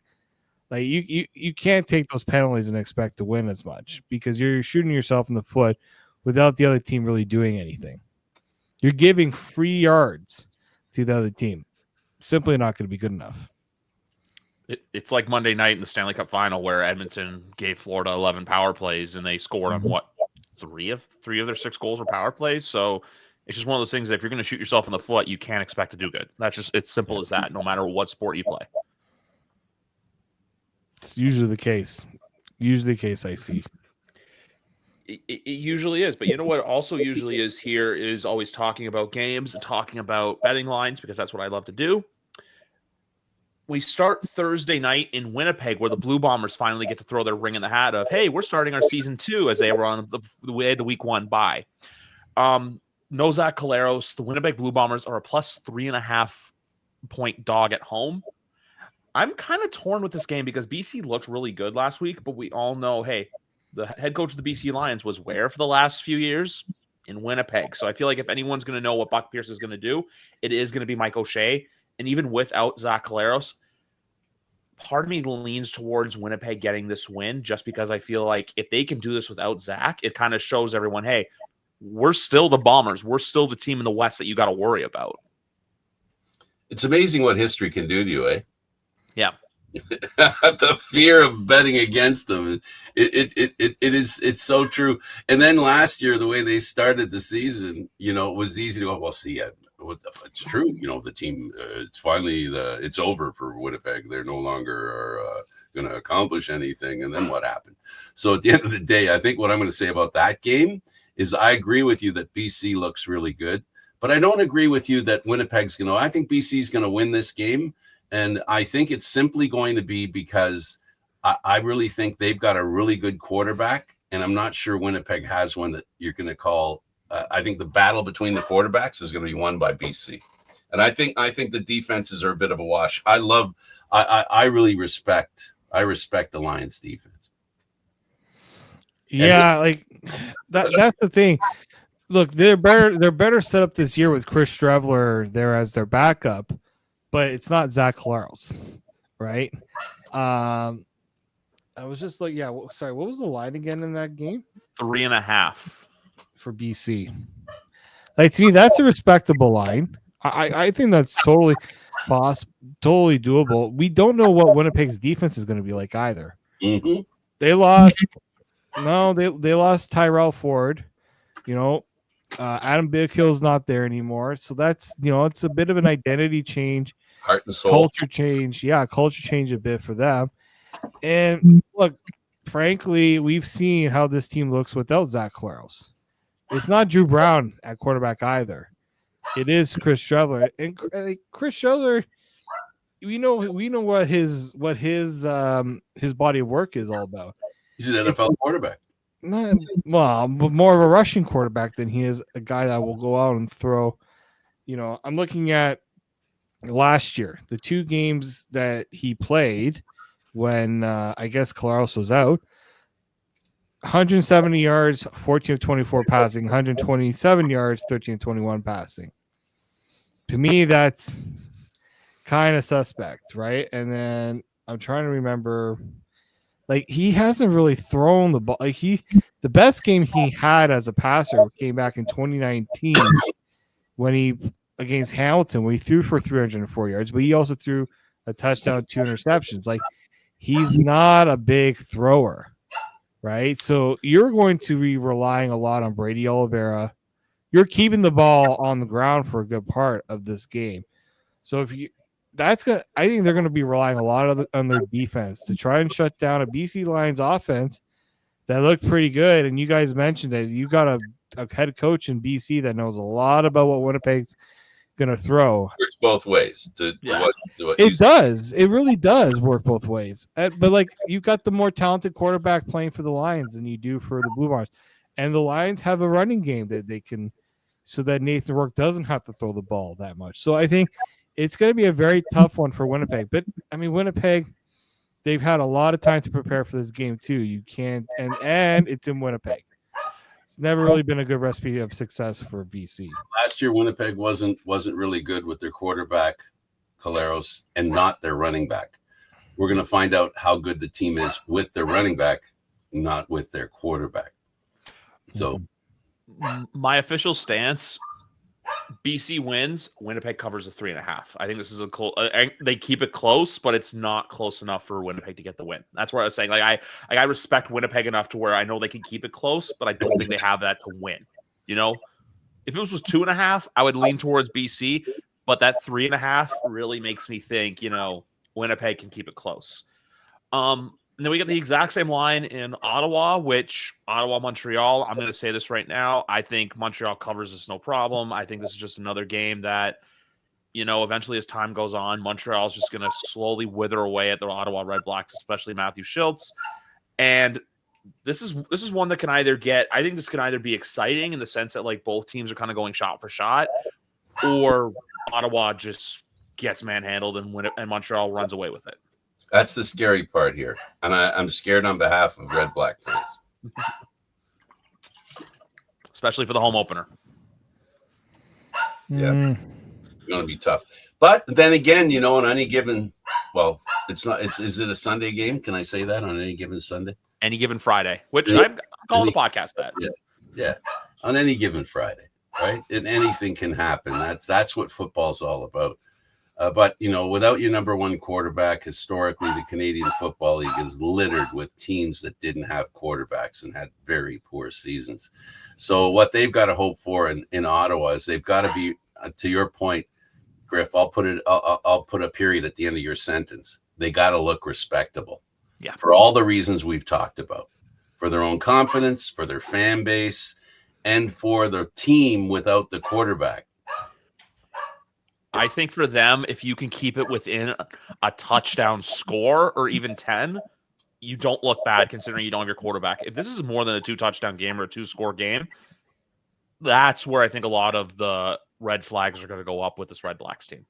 Like you can't take those penalties and expect to win as much, because you're shooting yourself in the foot without the other team really doing anything. You're giving free yards to the other team. Simply not going to be good enough. It's like Monday night in the Stanley Cup final where Edmonton gave Florida 11 power plays and they scored on what, three of their 6 goals were power plays. So it's just one of those things that if you're going to shoot yourself in the foot, you can't expect to do good. It's simple as that, no matter what sport you play. It's usually the case. I see. It usually is. But you know what also usually is here is always talking about games and talking about betting lines, because that's what I love to do. We start Thursday night in Winnipeg, where the Blue Bombers finally get to throw their ring in the hat of, hey, we're starting our season 2, as they were on the week 1 bye. No Zach Collaros. The Winnipeg Blue Bombers are a plus 3.5 point dog at home. I'm kind of torn with this game because BC looked really good last week, but we all know, hey, the head coach of the BC Lions was where for the last few years? In Winnipeg. So I feel like if anyone's going to know what Buck Pierce is going to do, it is going to be Mike O'Shea. And even without Zach Collaros, part of me leans towards Winnipeg getting this win, just because I feel like if they can do this without Zach, it kind of shows everyone, hey, we're still the Bombers. We're still the team in the West that you got to worry about. It's amazing what history can do to you, eh? Yeah. The fear of betting against them, it's so true. And then last year, the way they started the season, it was easy to go, well, see, it's true. The team, it's finally it's over for Winnipeg. They're no longer are going to accomplish anything. And then what happened? So at the end of the day, I think what I'm going to say about that game is I agree with you that BC looks really good, but I don't agree with you that Winnipeg's going to. I think BC is going to win this game. And I think it's simply going to be because I really think they've got a really good quarterback, and I'm not sure Winnipeg has one that you're going to call. I think the battle between the quarterbacks is going to be won by BC, and I think the defenses are a bit of a wash. I really respect the Lions defense. Yeah, like that's the thing. Look, they're better set up this year with Chris Strevler there as their backup, but it's not Zach Claros, right? I was just like, yeah, sorry, what was the line again in that game 3.5 for BC? Like, to me, that's a respectable line. I think that's totally possible, totally doable. We don't know what Winnipeg's defense is going to be like either. Mm-hmm. They lost. No, they lost Tyrell Ford. Adam Bigghill's not there anymore, so that's it's a bit of an identity change, Heart and soul. culture change. Yeah, culture change a bit for them. And look, frankly, we've seen how this team looks without Zach Claros. It's not Drew Brown at quarterback either. It is Chris Strevler, and Chris Strevler. We know what his body of work is all about. He's an NFL quarterback. Well, more of a rushing quarterback than he is a guy that will go out and throw. I'm looking at last year, the 2 games that he played when I guess Claros was out. 170 yards, 14 of 24 passing, 127 yards, 13 of 21 passing. To me, that's kind of suspect, right? And then I'm trying to remember, like, he hasn't really thrown the ball. Like, the best game he had as a passer came back in 2019 when he against Hamilton, when he threw for 304 yards, but he also threw a touchdown, 2 interceptions. Like, he's not a big thrower, right? So you're going to be relying a lot on Brady Oliveira. You're keeping the ball on the ground for a good part of this game. So I think they're going to be relying a lot on their defense to try and shut down a BC Lions offense that looked pretty good. And you guys mentioned it. You got a head coach in BC that knows a lot about what Winnipeg's going to throw. It works both ways. It does. It really does work both ways. But like, you got the more talented quarterback playing for the Lions than you do for the Blue Barns. And the Lions have a running game that they can, so that Nathan Rourke doesn't have to throw the ball that much. So I think it's going to be a very tough one for Winnipeg. But I mean, Winnipeg, they've had a lot of time to prepare for this game too. You can't, and it's in Winnipeg. It's never really been a good recipe of success for BC. Last year, Winnipeg wasn't really good with their quarterback, Claros, and not their running back. We're going to find out how good the team is with their running back, not with their quarterback. So, my official stance: BC wins. Winnipeg covers a 3.5. I think this is a close. They keep it close, but it's not close enough for Winnipeg to get the win. That's what I was saying. Like, I respect Winnipeg enough to where I know they can keep it close, but I don't think they have that to win. If it was 2.5, I would lean towards BC, but that 3.5 really makes me think, Winnipeg can keep it close. And then we get the exact same line in Ottawa, Montreal. I'm going to say this right now. I think Montreal covers this no problem. I think this is just another game that, eventually as time goes on, Montreal is just going to slowly wither away at the Ottawa Red Blacks, especially Matthew Schultz. And this is one that can either I think this can either be exciting in the sense that, like, both teams are kind of going shot for shot, or Ottawa just gets manhandled and Montreal runs away with it. That's the scary part here. And I'm scared on behalf of Red Black fans. Especially for the home opener. Yeah. It's going to be tough. But then again, on any given, it's not, is it a Sunday game? Can I say that on any given Sunday? Any given Friday, which I'm calling the podcast that. Yeah. On any given Friday, right? And anything can happen. That's what football's all about. But, without your number one quarterback, historically, the Canadian Football League is littered with teams that didn't have quarterbacks and had very poor seasons. So what they've got to hope for in Ottawa is they've got to be, to your point, Griff, I'll put a period at the end of your sentence. They got to look respectable. Yeah. For all the reasons we've talked about, for their own confidence, for their fan base, and for the team without the quarterback. I think for them, if you can keep it within a touchdown score or even 10, you don't look bad considering you don't have your quarterback. If this is more than a 2-touchdown game or a 2-score game, that's where I think a lot of the red flags are going to go up with this Red Blacks team.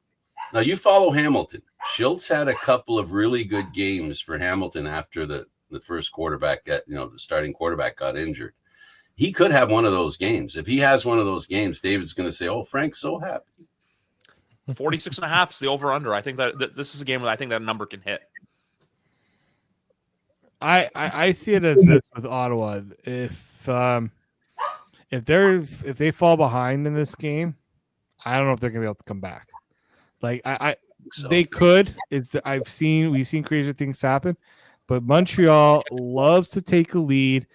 Now, you follow Hamilton. Schultz had a couple of really good games for Hamilton after the the first quarterback, the starting quarterback got injured. He could have one of those games. If he has one of those games, David's going to say, "Oh, Frank's so happy." 46.5 is the over-under. I think that this is a game that I think that number can hit. I see it as this with Ottawa. If they fall behind in this game, I don't know if they're gonna be able to come back. Like they could. We've seen crazy things happen, but Montreal loves to take a lead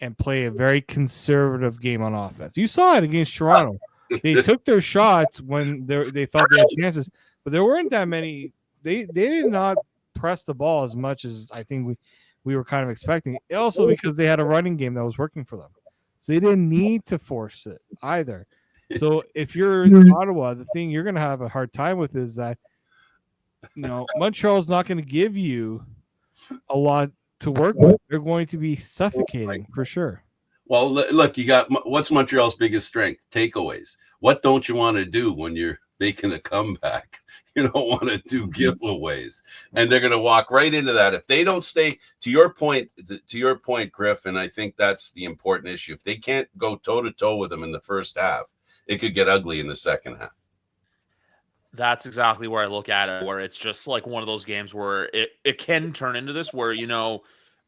and play a very conservative game on offense. You saw it against Toronto. They took their shots when they thought they had chances, but there weren't that many. They did not press the ball as much as I think we were kind of expecting. Also because they had a running game that was working for them. So they didn't need to force it either. So if you're in Ottawa, the thing you're going to have a hard time with is that, Montreal's not going to give you a lot to work with. They're going to be suffocating for sure. Well, look, you got what's Montreal's biggest strength? Takeaways. What don't you want to do when you're making a comeback? You don't want to do giveaways, and they're going to walk right into that if they don't stay. To your point, Griff, and I think that's the important issue. If they can't go toe to toe with them in the first half, it could get ugly in the second half. That's exactly where I look at it, where it's just like one of those games where it can turn into this, where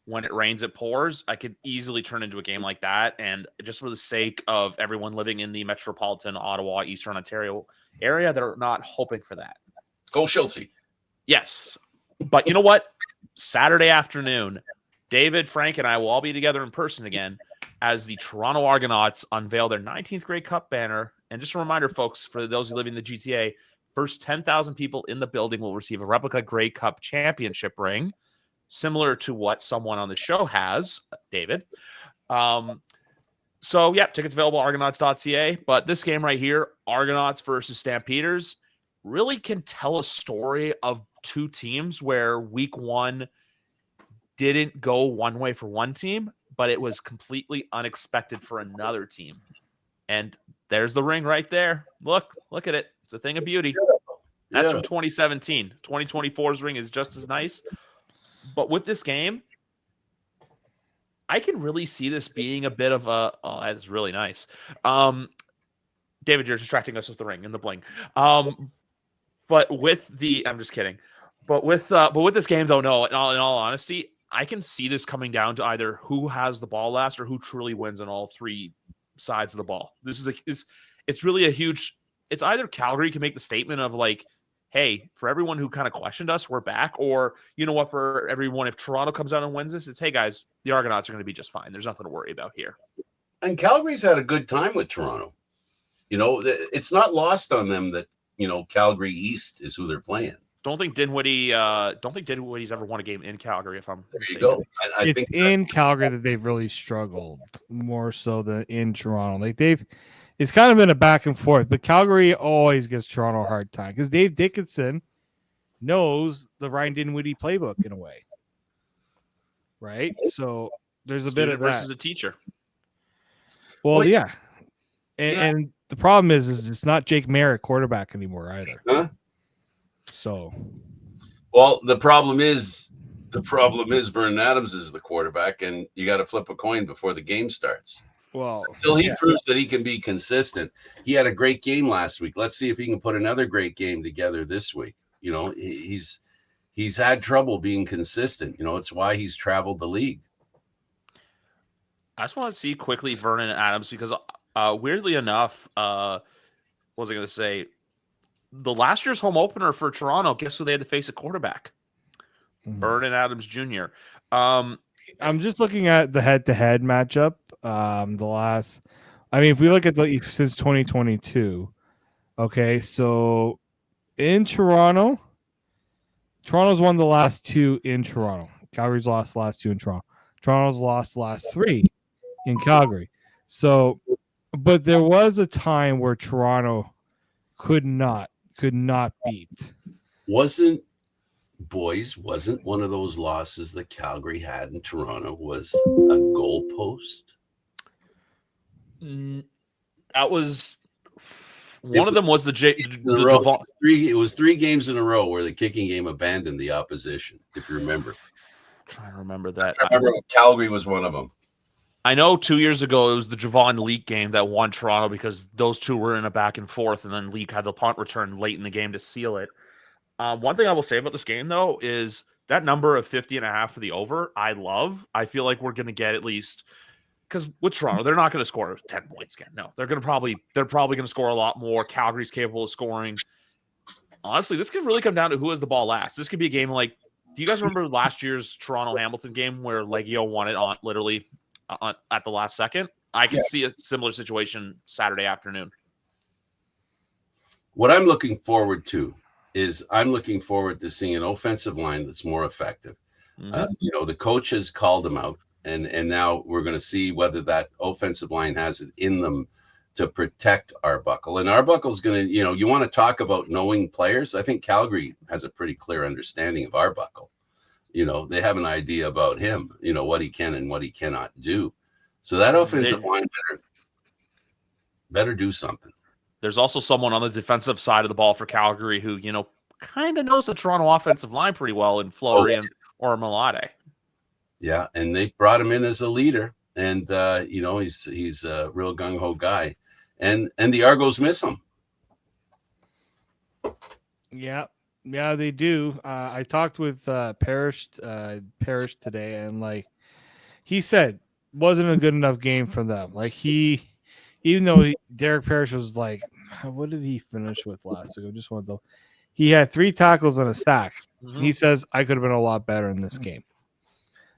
when it rains, it pours. I could easily turn into a game like that. And just for the sake of everyone living in the metropolitan Ottawa, Eastern Ontario area, they're not hoping for that. Go Schultze. Yes. But you know what? Saturday afternoon, David, Frank, and I will all be together in person again as the Toronto Argonauts unveil their 19th Grey Cup banner. And just a reminder, folks, for those who live in the GTA, first 10,000 people in the building will receive a replica Grey Cup championship ring, similar to what someone on the show has, David. So, tickets available at argonauts.ca. But this game right here, Argonauts versus Stampeders, really can tell a story of two teams where week one didn't go one way for one team, but it was completely unexpected for another team. And there's the ring right there. Look at it. It's a thing of beauty. That's from 2017. 2024's ring is just as nice. But with this game, I can really see this being a bit of a, that's really nice. David, you're distracting us with the ring and the bling. But with I'm just kidding. But with this game, though, no, in all honesty, I can see this coming down to either who has the ball last or who truly wins on all three sides of the ball. It's really a huge. It's either Calgary can make the statement of like, hey, for everyone who kind of questioned us, we're back. Or, you know what, for everyone, if Toronto comes out and wins this, it's, hey, guys, the Argonauts are going to be just fine. There's nothing to worry about here. And Calgary's had a good time with Toronto. It's not lost on them that, Calgary East is who they're playing. Don't think Dinwiddie's ever won a game in Calgary, if I'm mistaken. There you go. I think in Calgary that they've really struggled more so than in Toronto. Like it's kind of been a back and forth, but Calgary always gives Toronto a hard time because Dave Dickinson knows the Ryan Dinwiddie playbook in a way, right? So there's a bit of that. Versus a teacher. Well, yeah. And the problem is it's not Jake Merritt quarterback anymore either. Huh? So, well, the problem is Vernon Adams is the quarterback, and you got to flip a coin before the game starts. Well, until he proves that he can be consistent. He had a great game last week. Let's see if he can put another great game together this week. He's had trouble being consistent. It's why he's traveled the league. I just want to see quickly Vernon Adams because weirdly enough, what was I going to say? The last year's home opener for Toronto, guess who they had to face a quarterback? Vernon Adams Jr. I'm just looking at the head-to-head matchup. If we look at since 2022, okay, so in Toronto's won the last two in Toronto. Calgary's lost the last two in Toronto. Toronto's lost the last three in Calgary. So, but there was a time where Toronto could not beat. Wasn't one of those losses that Calgary had in Toronto was a goalpost? That was one of them. Was it was 3 games in a row where the kicking game abandoned the opposition, if you remember. trying to remember that. I remember Calgary was one of them. I know 2 years ago it was the Javon Leak game that won Toronto because those two were in a back and forth, and then Leak had the punt return late in the game to seal it. One thing I will say about this game, though, is that number of 50.5 for the over, I love. I feel like we're going to get at least – because with Toronto, they're not going to score 10 points again. No, they're probably going to score a lot more. Calgary's capable of scoring. Honestly, this could really come down to who has the ball last. This could be a game like – do you guys remember last year's Toronto-Hamilton game where Leggio won it on literally – at the last second? I can see a similar situation Saturday afternoon. What I'm looking forward to is seeing an offensive line that's more effective. Mm-hmm. The coach has called them out, and now we're going to see whether that offensive line has it in them to protect Arbuckle. And Arbuckle's going to, you want to talk about knowing players. I think Calgary has a pretty clear understanding of Arbuckle. They have an idea about him, what he can and what he cannot do. So that offensive line better do something. There's also someone on the defensive side of the ball for Calgary who, kind of knows the Toronto offensive line pretty well in Fleury or Malade. Yeah, and they brought him in as a leader, and he's a real gung-ho guy, and the Argos miss him. Yeah. Yeah, they do. I talked with Parrish today, and he said wasn't a good enough game for them. Even though Derek Parrish was what did he finish with last week? I just wanted to. He had 3 tackles and a sack. Mm-hmm. He says I could have been a lot better in this game.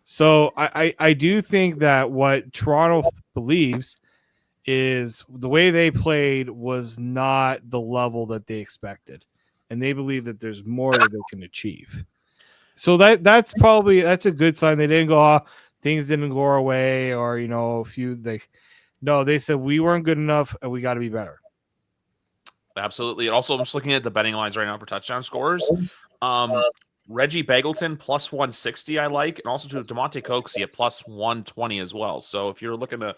So I do think that what Toronto believes is the way they played was not the level that they expected. And they believe that there's more that they can achieve. So that's a good sign. They didn't go, things didn't go our way, or they said we weren't good enough and we got to be better. Absolutely. And also, I'm just looking at the betting lines right now for touchdown scores. Reggie Bagleton plus 160, I like, and also to DeMonte Coxie at plus 120 as well. So if you're looking to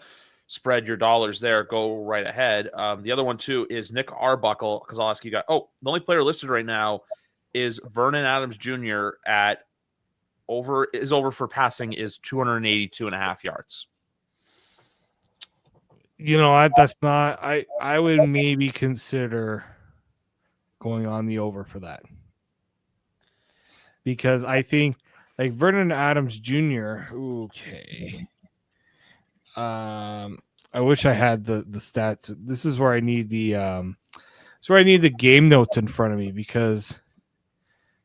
spread your dollars there, go right ahead. The other one too is Nick Arbuckle, because I'll ask you guys. Oh, the only player listed right now is Vernon Adams Jr. at over for passing is 282.5 yards. That's not. I would maybe consider going on the over for that, because I think Vernon Adams Jr. Okay. I wish I had the stats. This is where I need the game notes in front of me, because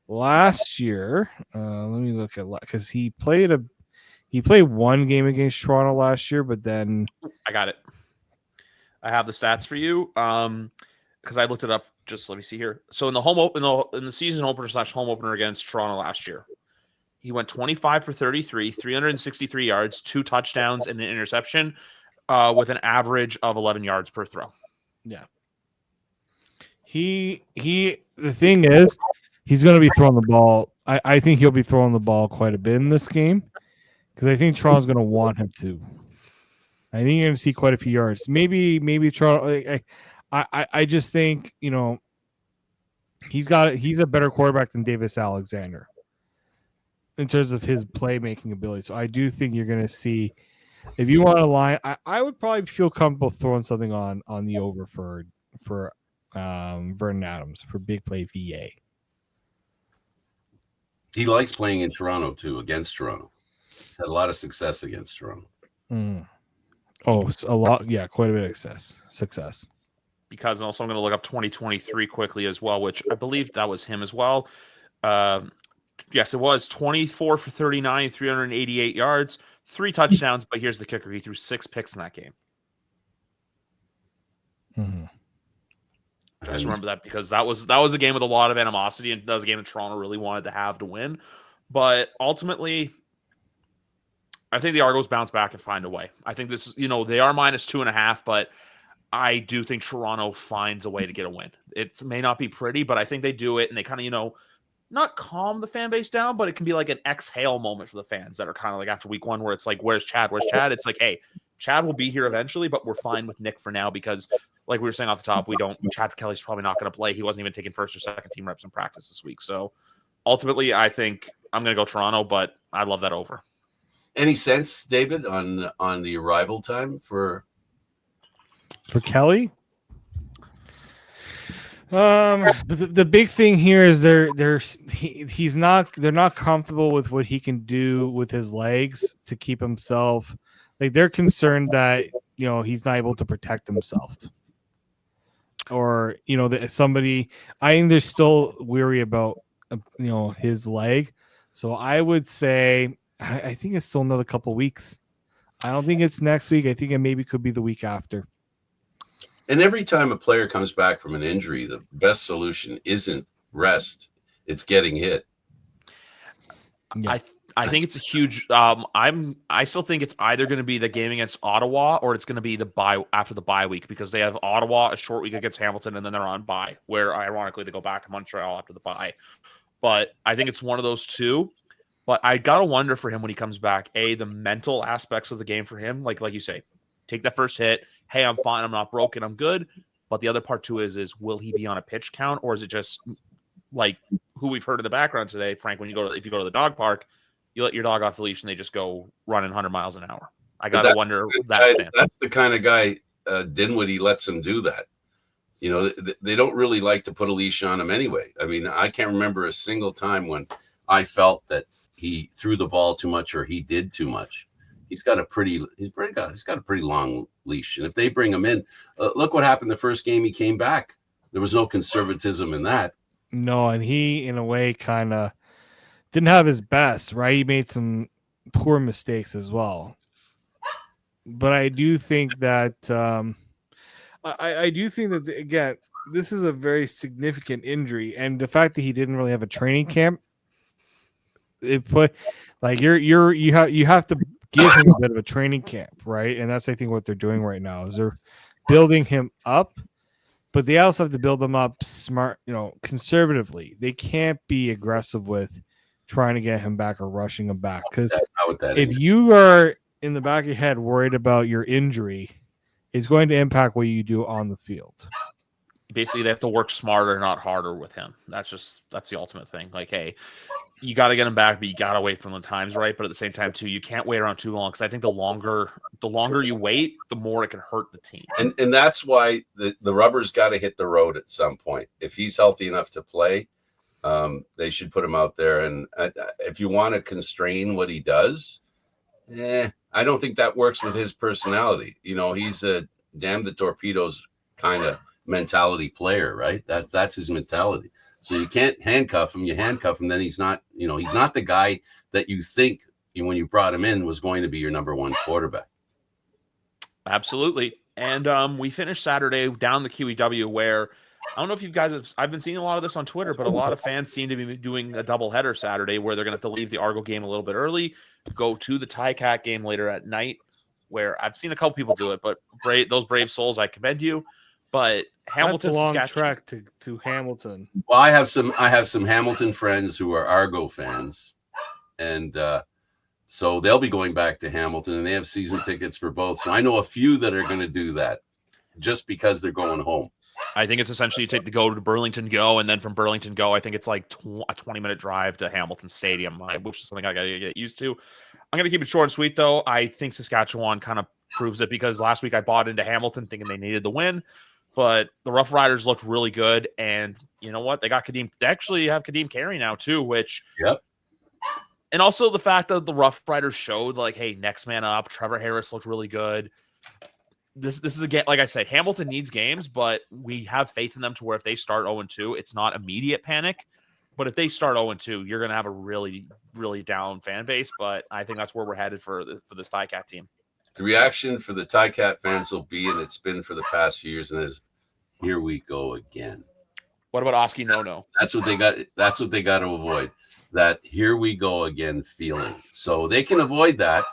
last year, let me look at, because he played one game against Toronto last year, but then I got it. I have the stats for you. Because I looked it up. Just let me see here. So in the season opener / home opener against Toronto last year, he went 25 for 33, 363 yards, 2 touchdowns, and an interception, with an average of 11 yards per throw. Yeah. The thing is, he's going to be throwing the ball. I think he'll be throwing the ball quite a bit in this game, because I think Toronto's going to want him to. I think you're going to see quite a few yards. Maybe Toronto. I just think he's a better quarterback than Davis Alexander in terms of his playmaking ability. So I do think you're going to see, if you want a line, I would probably feel comfortable throwing something on the over for Vernon Adams for big play VA. He likes playing in Toronto too, against Toronto. He's had a lot of success against Toronto. Mm. Oh, it's a lot. Yeah, quite a bit of success. Because also I'm going to look up 2023 quickly as well, which I believe that was him as well. Yes, it was 24 for 39, 388 yards, 3 touchdowns. But here's the kicker: he threw 6 picks in that game. Mm-hmm. I just remember that because that was a game with a lot of animosity, and that was a game that Toronto really wanted to have to win. But ultimately, I think the Argos bounce back and find a way. I think this, they are minus 2.5, but I do think Toronto finds a way to get a win. It may not be pretty, but I think they do it, and they kind of, not calm the fan base down, but it can be like an exhale moment for the fans that are kind of like after week 1 where it's like, where's Chad? Where's Chad? It's like, hey, Chad will be here eventually, but we're fine with Nick for now because, like we were saying off the top, Chad Kelly's probably not going to play. He wasn't even taking first or second team reps in practice this week. So ultimately, I think I'm going to go Toronto, but I love that over. Any sense, David, on the arrival time for Kelly? The big thing here is they're not comfortable with what he can do with his legs to keep himself. Like, they're concerned that he's not able to protect himself, or that somebody. I think they're still weary about his leg, so I would say I think it's still another couple weeks. I don't think it's next week. I think it maybe could be the week after. And every time a player comes back from an injury, the best solution isn't rest; it's getting hit. Yeah. I think it's a huge. I still think it's either going to be the game against Ottawa or it's going to be the bye after the bye week, because they have Ottawa a short week against Hamilton and then they're on bye, where ironically they go back to Montreal after the bye. But I think it's one of those two. But I gotta wonder for him when he comes back, the mental aspects of the game for him, like you say, take that first hit. Hey, I'm fine. I'm not broken. I'm good. But the other part too is will he be on a pitch count, or is it just like who we've heard in the background today, Frank? If you go to the dog park, you let your dog off the leash and they just go running 100 miles an hour. I gotta wonder that. That's the kind of guy Dinwiddie lets him do that. They don't really like to put a leash on him anyway. I mean, I can't remember a single time when I felt that he threw the ball too much or he did too much. He's got a pretty long leash, and if they bring him in, look what happened the first game he came back. There was no conservatism in that. No, and he in a way kind of didn't have his best, right? He made some poor mistakes as well. But I do think that I do think that again, this is a very significant injury, and the fact that he didn't really have a training camp, it put like you have to give him a bit of a training camp, right? And that's I think what they're doing right now is they're building him up, but they also have to build him up smart, conservatively. They can't be aggressive with trying to get him back or rushing him back, because if you are in the back of your head worried about your injury, it's going to impact what you do on the field. Basically, they have to work smarter, not harder with him. That's the ultimate thing. Like, hey, you got to get him back, but you got to wait for the times right. But at the same time, too, you can't wait around too long, because I think the longer you wait, the more it can hurt the team. And that's why the rubber's got to hit the road at some point. If he's healthy enough to play, they should put him out there. And if you want to constrain what he does, I don't think that works with his personality. He's a damn the torpedoes kind of mentality player, right? That's his mentality. So you can't handcuff him. You handcuff him, then he's not the guy that you think when you brought him in was going to be your number one quarterback. Absolutely. And we finished Saturday down the QEW, where I don't know if you guys I've been seeing a lot of this on Twitter, but a lot of fans seem to be doing a doubleheader Saturday, where they're going to have to leave the Argo game a little bit early, go to the Ticats game later at night, where I've seen a couple people do it, but those brave souls, I commend you. But Hamilton, that's a long track to Hamilton. Well, I have some Hamilton friends who are Argo fans, and so they'll be going back to Hamilton, and they have season tickets for both. So I know a few that are going to do that just because they're going home. I think it's essentially you take the go to Burlington Go, and then from Burlington Go, I think it's like a 20-minute drive to Hamilton Stadium, which is something I got to get used to. I'm going to keep it short and sweet, though. I think Saskatchewan kind of proves it, because last week I bought into Hamilton thinking they needed the win, but the Rough Riders looked really good, and you know what? They got Kadeem. They actually have Kadeem Carey now too, which yep. And also the fact that the Rough Riders showed like, hey, next man up. Trevor Harris looked really good. This is a game, like I said, Hamilton needs games, but we have faith in them to where if they start 0-2, it's not immediate panic. But if they start 0-2, you're going to have a really, really down fan base. But I think that's where we're headed for this Ticat team. The reaction for the Ticat fans will be, and it's been for the past few years, and is, here we go again. What about Oski No? That's what they got. That's what they got to avoid. That here we go again feeling. So they can avoid that.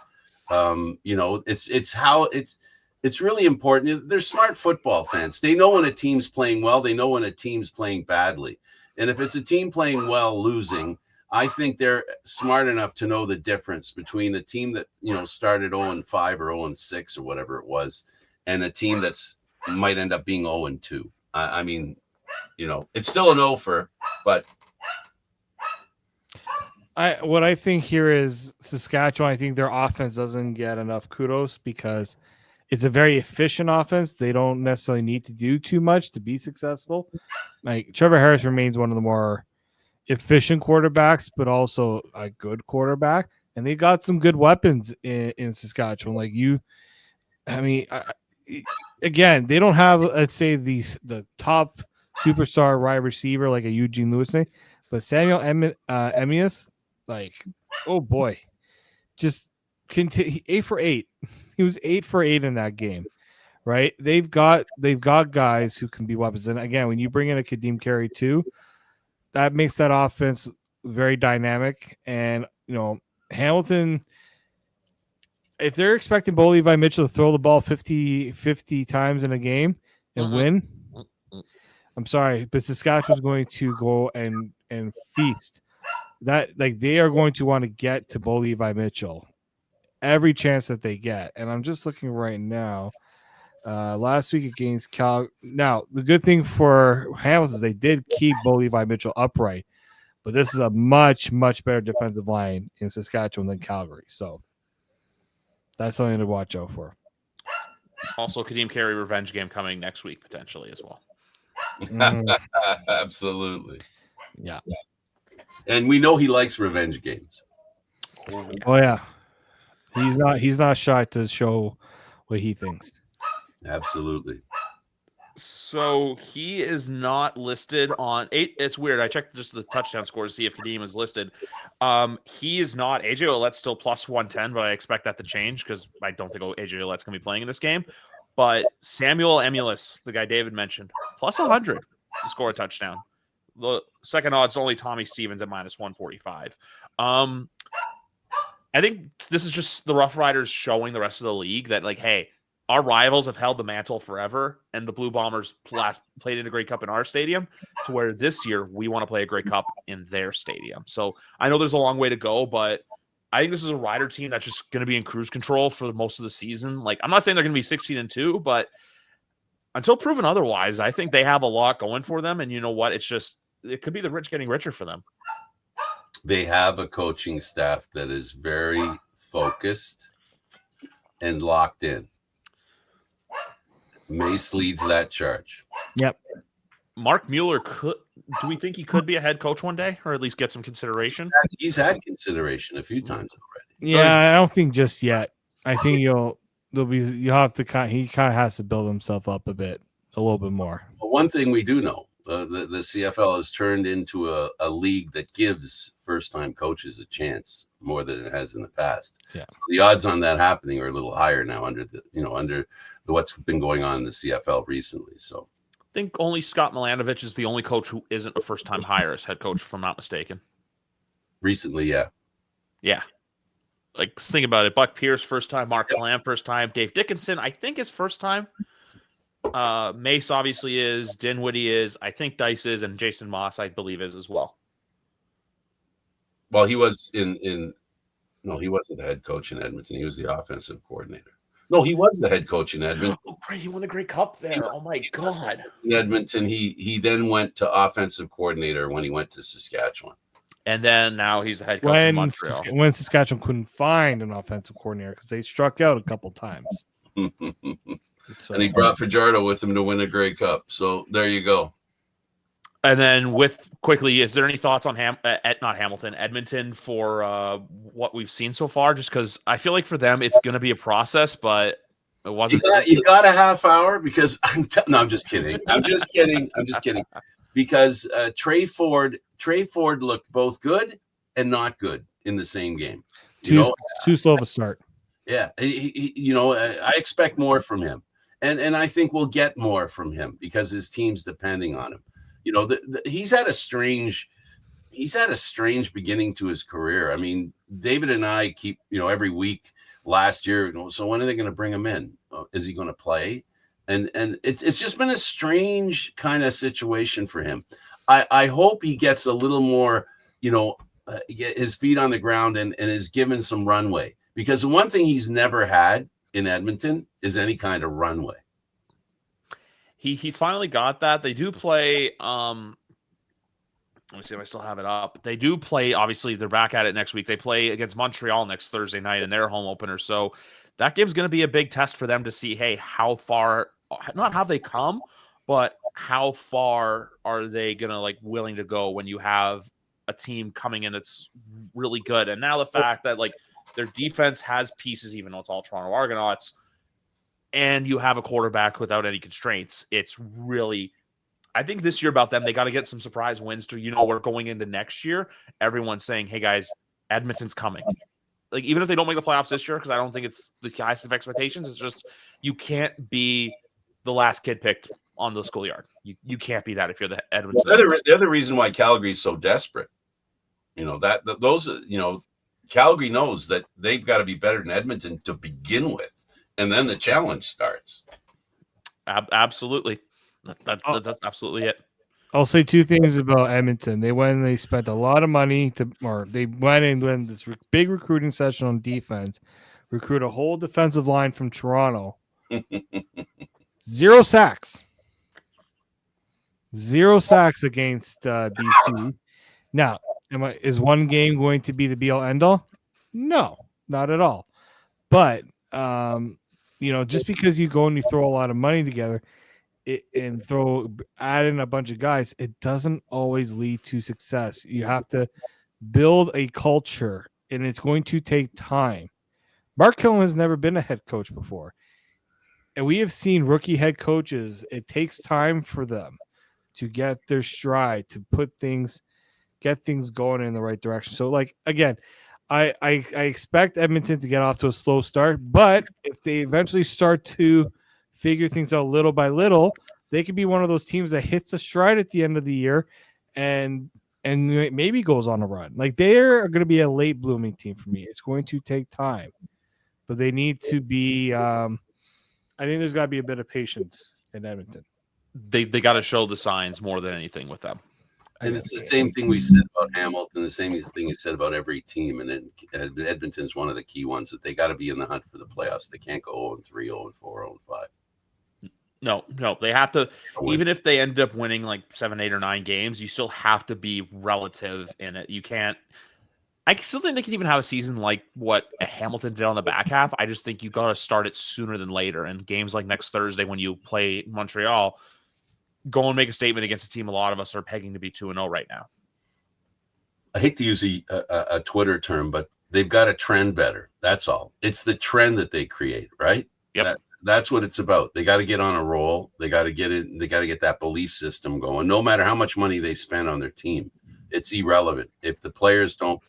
It's really important. They're smart football fans. They know when a team's playing well. They know when a team's playing badly. And if it's a team playing well, losing, I think they're smart enough to know the difference between a team that, started 0-5 or 0-6 or whatever it was, and a team that's might end up being 0-2. I mean, it's still an offer, but What I think here is Saskatchewan. I think their offense doesn't get enough kudos because it's a very efficient offense. They don't necessarily need to do too much to be successful. Like Trevor Harris remains one of the more efficient quarterbacks, but also a good quarterback. And they got some good weapons in Saskatchewan. Like again, they don't have, let's say, the top superstar wide receiver like a Eugene Lewis thing, but Samuel Emius, like, oh boy, just 8 for 8. He was 8 for 8 in that game, right? They've got guys who can be weapons, and again, when you bring in a Kadeem Carey too, that makes that offense very dynamic. And Hamilton, if they're expecting Bo Levi Mitchell to throw the ball 50 times in a game and win, I'm sorry, but Saskatchewan's going to go and feast. That, like, they are going to want to get to Bo Levi Mitchell every chance that they get. And I'm just looking right now. Last week against Cal. Now, the good thing for Hamilton is they did keep Bo Levi Mitchell upright, but this is a much, much better defensive line in Saskatchewan than Calgary. So that's something to watch out for. Also, Kadeem Carey revenge game coming next week potentially as well. Absolutely. Yeah. And we know he likes revenge games. Oh yeah. He's not shy to show what he thinks. Absolutely. So he is not listed on 8. It's weird. I checked just the touchdown score to see if Kadeem is listed. He is not. AJ Ouellette's still plus 110, but I expect that to change because I don't think AJ Ouellette's going to be playing in this game. But Samuel Emulus, the guy David mentioned, plus 100 to score a touchdown. The second odds only Tommy Stevens at minus 145. I think this is just the Rough Riders showing the rest of the league that, like, hey, our rivals have held the mantle forever, and the Blue Bombers played in a Grey Cup in our stadium, to where this year we want to play a Grey Cup in their stadium. So I know there's a long way to go, but I think this is a Rider team that's just going to be in cruise control for most of the season. Like, I'm not saying they're going to be 16-2, but until proven otherwise, I think they have a lot going for them. And you know what? It could be the rich getting richer for them. They have a coaching staff that is very focused and locked in. Mace leads that charge. Yep. Mark Mueller do we think he could be a head coach one day, or at least get some consideration? He's had consideration a few times already. Yeah, I don't think just yet. I think he kind of has to build himself up a little bit more. Well, one thing we do know, the CFL has turned into a league that gives first-time coaches a chance more than it has in the past. Yeah. So the odds on that happening are a little higher now under what's been going on in the CFL recently. So I think only Scott Milanovich is the only coach who isn't a first-time hire as head coach, if I'm not mistaken. Recently, yeah. Yeah. Like, just think about it. Buck Pierce, first time. Mark Clam, first time. Dave Dickinson, I think, is first time. Mace obviously is. Dinwiddie is. I think Dice is. And Jason Moss, I believe, is as well. Well, he was no, he wasn't the head coach in Edmonton. He was the offensive coordinator. No, he was the head coach in Edmonton. Oh, great. He won the Grey Cup there. Oh, my God. In Edmonton, he then went to offensive coordinator when he went to Saskatchewan. And then now he's the head coach in Montreal. When Saskatchewan couldn't find an offensive coordinator because they struck out a couple times. And he brought Fajardo with him to win a Grey Cup. So there you go. And then is there any thoughts on Edmonton for what we've seen so far? Just because I feel like for them it's going to be a process, but it wasn't. You got a half hour because I'm just kidding. I'm just kidding. Because Trey Ford looked both good and not good in the same game. Too slow of a start. Yeah, I expect more from him, and I think we'll get more from him because his team's depending on him. He's had a strange beginning to his career. I mean, David and I keep every week last year. So when are they going to bring him in? Is he going to play? And it's just been a strange kind of situation for him. I hope he gets a little more, get his feet on the ground and is given some runway. Because the one thing he's never had in Edmonton is any kind of runway. He's finally got that. They do play Let me see if I still have it up. They do play, obviously, they're back at it next week. They play against Montreal next Thursday night in their home opener. So that game's going to be a big test for them to see, hey, how far, not how they come, but how far are they going to willing to go when you have a team coming in that's really good. And now the fact that their defense has pieces, even though it's all Toronto Argonauts, and you have a quarterback without any constraints, it's really, I think this year about them, they got to get some surprise wins to, we're going into next year. Everyone's saying, hey guys, Edmonton's coming. Even if they don't make the playoffs this year, because I don't think it's the highest of expectations, it's just, you can't be the last kid picked on the schoolyard. You can't be that if you're the Edmonton. The other reason why Calgary's so desperate, Calgary knows that they've got to be better than Edmonton to begin with, and then the challenge starts. Absolutely. That's absolutely it. I'll say two things about Edmonton. They went and they spent a lot of money they went and went this big recruiting session on defense, recruit a whole defensive line from Toronto. 0 sacks. 0 sacks against BC. Now, is one game going to be the be all end all? No, not at all. But just because you go and you throw a lot of money together and add in a bunch of guys, it doesn't always lead to success. You have to build a culture, and it's going to take time. Mark Killen has never been a head coach before, and we have seen rookie head coaches. It takes time for them to get their stride, to get things going in the right direction. So, again, I expect Edmonton to get off to a slow start, but if they eventually start to figure things out little by little, they could be one of those teams that hits a stride at the end of the year and maybe goes on a run. They're going to be a late blooming team for me. It's going to take time, but they need to be. I think there's got to be a bit of patience in Edmonton. They got to show the signs more than anything with them. And it's the same thing we said about Hamilton, the same thing you said about every team. And Edmonton's one of the key ones that they got to be in the hunt for the playoffs. They can't go 0-3, 0-4, 0-5. No, they have to. Even if they end up winning 7, 8, or 9 games, you still have to be relative in it. You can't. I still think they can even have a season like what Hamilton did on the back half. I just think you got to start it sooner than later. And games like next Thursday when you play Montreal, go and make a statement against a team a lot of us are pegging to be 2-0 right now. I hate to use a Twitter term, but they've got to trend better. That's all. It's the trend that they create, right? Yep. That's what it's about. They got to get on a roll. They got to get it. They got to get that belief system going. No matter how much money they spend on their team, it's irrelevant if the players don't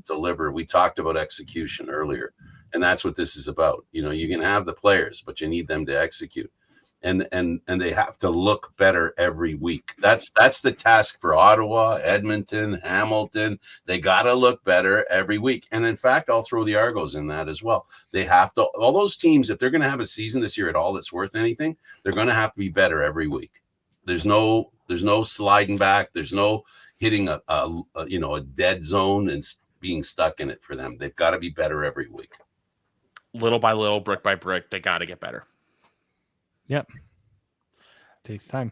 deliver. We talked about execution earlier, and that's what this is about. You can have the players, but you need them to execute, and they have to look better every week. That's the task for Ottawa, Edmonton, Hamilton. They got to look better every week. And in fact, I'll throw the Argos in that as well. They have to. All those teams, if they're going to have a season this year at all that's worth anything, they're going to have to be better every week. There's no sliding back. There's no hitting a dead zone and being stuck in it for them. They've got to be better every week. Little by little, brick by brick, they got to get better. Yep. Takes time.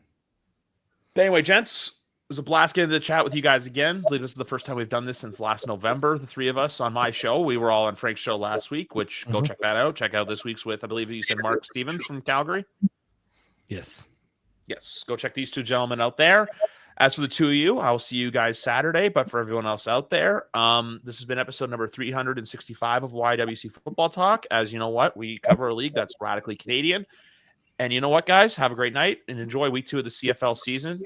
But anyway, gents, it was a blast getting to chat with you guys again. I believe this is the first time we've done this since last November, the three of us on my show. We were all on Frank's show last week, which go check that out. Check out this week's with, I believe you said Mark Stevens from Calgary. Yes. Go check these two gentlemen out there. As for the two of you, I'll see you guys Saturday. But for everyone else out there, this has been episode number 365 of YWC Football Talk. As you know what, we cover a league that's radically Canadian. And you know what, guys? Have a great night and enjoy week 2 of the CFL season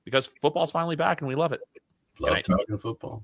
because football's finally back and we love it. Love talking football.